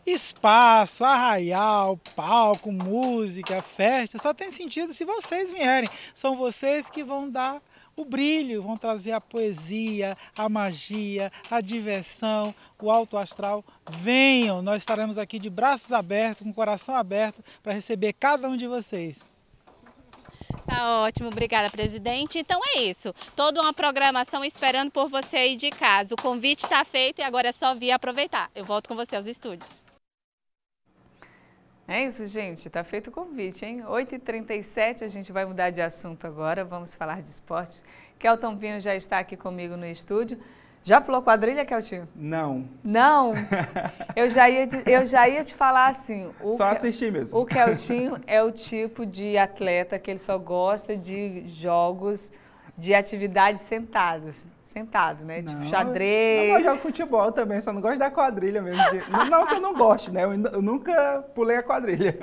Espaço, arraial, palco, música, festa, só tem sentido se vocês vierem. São vocês que vão dar o brilho, vão trazer a poesia, a magia, a diversão, o alto astral. Venham, nós estaremos aqui de braços abertos, com o coração aberto, para receber cada um de vocês. Tá ótimo, obrigada, presidente. Então é isso, toda uma programação esperando por você aí de casa. O convite está feito e agora é só vir aproveitar. Eu volto com você aos estúdios. É isso, gente, tá feito o convite, hein? 8h37, a gente vai mudar de assunto agora, vamos falar de esporte. Kelton Pinho já está aqui comigo no estúdio. Já pulou quadrilha, Keltinho? Não. Não? Eu já ia te falar assim. Só assistir mesmo. O Keltinho é o tipo de atleta que ele só gosta de jogos, de atividades sentado, né? Tipo xadrez. Eu jogo futebol também, só não gosto da quadrilha mesmo. Não que eu não goste, né? Eu nunca pulei a quadrilha.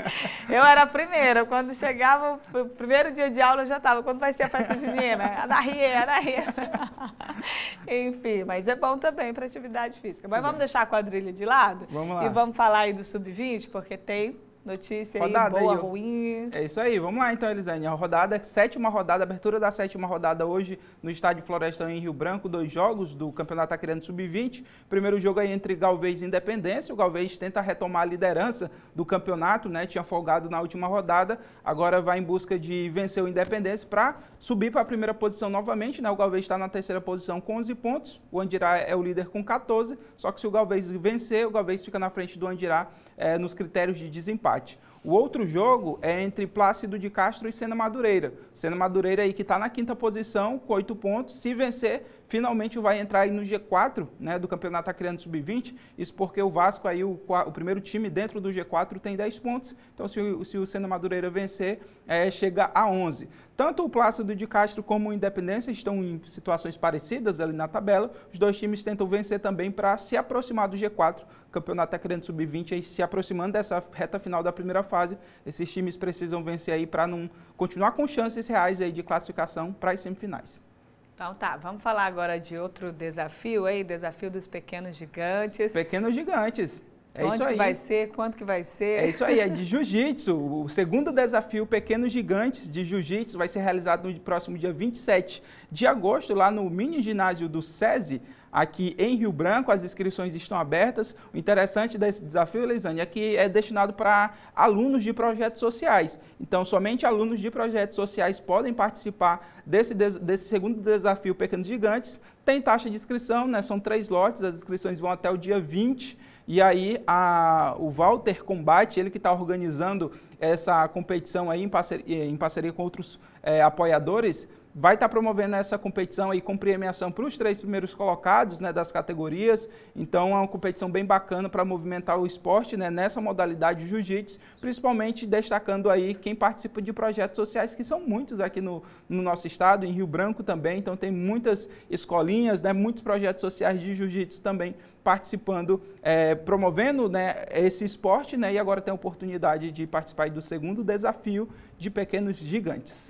Eu era a primeira. Quando chegava o primeiro dia de aula, eu já estava. Quando vai ser a festa junina? Ana Ria. Enfim, mas é bom também para atividade física. Mas vamos deixar a quadrilha de lado? Vamos lá. E vamos falar aí do Sub-20, porque tem notícia aí, boa, ruim. É isso aí, vamos lá então, Elisane. A rodada, 7ª rodada, abertura da 7ª rodada hoje no estádio Florestão em Rio Branco, 2 jogos do Campeonato Acreano Sub-20. Primeiro jogo aí entre Galvez e Independência. O Galvez tenta retomar a liderança do campeonato, né? Tinha folgado na última rodada, agora vai em busca de vencer o Independência para subir para a primeira posição novamente, né? O Galvez está na 3ª posição com 11 pontos, o Andirá é o líder com 14, só que se o Galvez vencer, o Galvez fica na frente do Andirá nos critérios de desempate. O outro jogo é entre Plácido de Castro e Sena Madureira. Sena Madureira aí que está na 5ª posição com 8 pontos. Se vencer, finalmente vai entrar aí no G4, né, do Campeonato Acreano Sub-20. Isso porque o Vasco aí, o primeiro time dentro do G4 tem 10 pontos. Então se o Sena Madureira vencer, chega a 11. Tanto o Plácido de Castro como o Independência estão em situações parecidas ali na tabela. Os dois times tentam vencer também para se aproximar do G4. Campeonato Acreano Sub-20 aí se aproximando dessa reta final da primeira fase. Esses times precisam vencer aí para não continuar com chances reais aí de classificação para as semifinais. Então tá, vamos falar agora de outro desafio aí, desafio dos pequenos gigantes. Pequenos gigantes. É Onde isso aí. Que vai ser? Quanto que vai ser? É isso aí, é de jiu-jitsu. O segundo desafio, Pequenos Gigantes de Jiu-Jitsu, vai ser realizado no próximo dia 27 de agosto, lá no mini ginásio do SESI, aqui em Rio Branco, as inscrições estão abertas. O interessante desse desafio, Elisânia, é que é destinado para alunos de projetos sociais. Então, somente alunos de projetos sociais podem participar desse segundo desafio Pequenos Gigantes. Tem taxa de inscrição, né? São 3 lotes, as inscrições vão até o dia 20. E aí o Walter Combate, ele que está organizando essa competição aí em parceria com outros apoiadores, vai estar promovendo essa competição aí com premiação para os 3 primeiros colocados, né, das categorias. Então é uma competição bem bacana para movimentar o esporte, né, nessa modalidade de jiu-jitsu, principalmente destacando aí quem participa de projetos sociais, que são muitos aqui no nosso estado, em Rio Branco também. Então tem muitas escolinhas, né, muitos projetos sociais de jiu-jitsu também participando, promovendo, né, esse esporte, né, e agora tem a oportunidade de participar aí do segundo desafio de Pequenos Gigantes.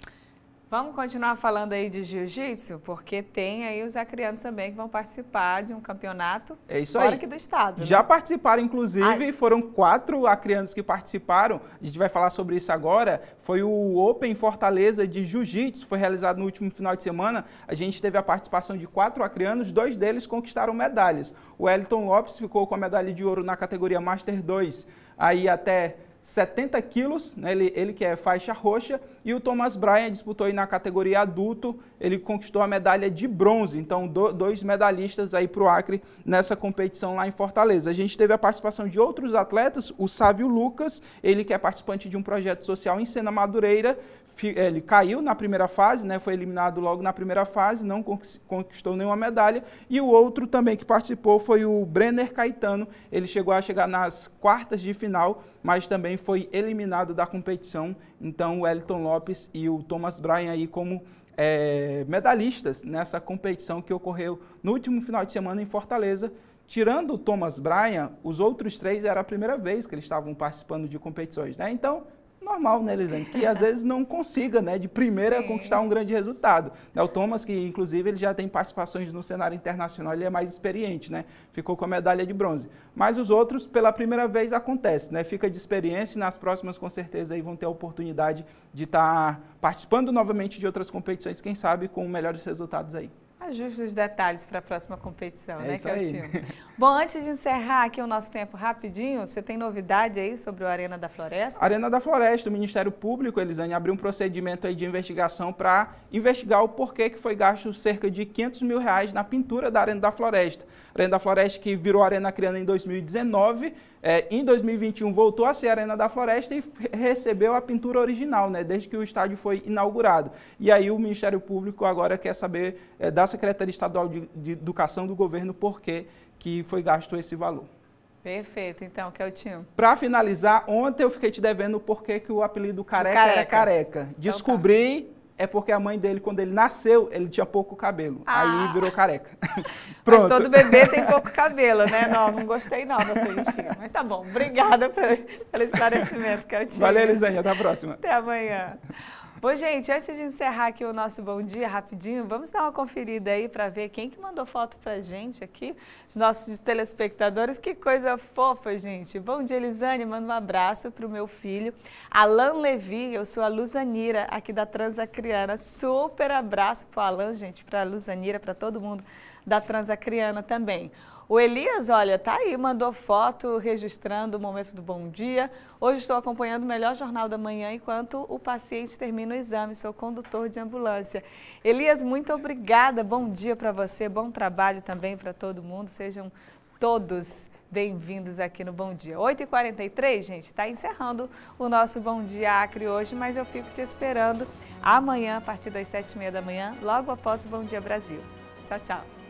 Vamos continuar falando aí de jiu-jitsu, porque tem aí os acrianos também que vão participar de um campeonato fora aqui do estado. Já participaram, inclusive, foram 4 acrianos que participaram, a gente vai falar sobre isso agora. Foi o Open Fortaleza de Jiu-Jitsu, foi realizado no último final de semana. A gente teve a participação de 4 acrianos, 2 deles conquistaram medalhas. O Wellington Lopes ficou com a medalha de ouro na categoria Master 2, aí até 70 quilos, né, ele que é faixa roxa, e o Thomas Bryan disputou aí na categoria adulto, ele conquistou a medalha de bronze. Então 2 medalhistas aí para o Acre nessa competição lá em Fortaleza. A gente teve a participação de outros atletas, o Sávio Lucas, ele que é participante de um projeto social em Sena Madureira, ele caiu na primeira fase, né, foi eliminado logo na primeira fase, não conquistou nenhuma medalha, e o outro também que participou foi o Brenner Caetano, ele chegou a chegar nas quartas de final, mas também foi eliminado da competição. Então o Wellington Lopes e o Thomas Bryan aí como medalhistas nessa competição que ocorreu no último final de semana em Fortaleza. Tirando o Thomas Bryan, os outros 3 era a primeira vez que eles estavam participando de competições, né? Então, normal, né, Elisânia? Que às vezes não consiga, né, de primeira conquistar um grande resultado. O Thomas, que inclusive ele já tem participações no cenário internacional, ele é mais experiente, né? Ficou com a medalha de bronze. Mas os outros, pela primeira vez, acontece, né? Fica de experiência e nas próximas, com certeza, aí vão ter a oportunidade de estar participando novamente de outras competições, quem sabe com melhores resultados aí. Ajuste os detalhes para a próxima competição, né, Keltinho? Bom, antes de encerrar aqui o nosso tempo rapidinho, você tem novidade aí sobre o Arena da Floresta? Arena da Floresta, o Ministério Público, Elisânia, abriu um procedimento aí de investigação para investigar o porquê que foi gasto cerca de R$500 mil na pintura da Arena da Floresta. A Arena da Floresta que virou Arena Acreana em 2019, em 2021 voltou a ser a Arena da Floresta e recebeu a pintura original, né, desde que o estádio foi inaugurado. E aí o Ministério Público agora quer saber da Secretaria Estadual de Educação do governo por que foi gasto esse valor. Perfeito, então, Keltinho. Para finalizar, ontem eu fiquei te devendo o porquê que o apelido Careca era Careca. Descobri, então tá. É porque a mãe dele, quando ele nasceu, ele tinha pouco cabelo. Aí virou careca. Pronto. Mas todo bebê tem pouco cabelo, né? Não gostei não da sua filha. Mas tá bom, obrigada pelo esclarecimento, Keltinho. Valeu, Elisânia, até a próxima. Até amanhã. Bom, gente, antes de encerrar aqui o nosso Bom Dia rapidinho, vamos dar uma conferida aí para ver quem que mandou foto pra gente aqui, os nossos telespectadores. Que coisa fofa, gente. Bom dia, Elisânia, manda um abraço pro meu filho, Alan Levi, eu sou a Luzanira, aqui da Transacriana. Super abraço pro Alan, gente, pra Luzanira, para todo mundo da Transacriana também. O Elias, olha, tá aí, mandou foto registrando o momento do Bom Dia. Hoje estou acompanhando o melhor Jornal da Manhã enquanto o paciente termina o exame. Sou condutor de ambulância. Elias, muito obrigada. Bom dia para você, bom trabalho também para todo mundo. Sejam todos bem-vindos aqui no Bom Dia. 8h43, gente, está encerrando o nosso Bom Dia Acre hoje, mas eu fico te esperando amanhã, a partir das 7h30 da manhã, logo após o Bom Dia Brasil. Tchau, tchau.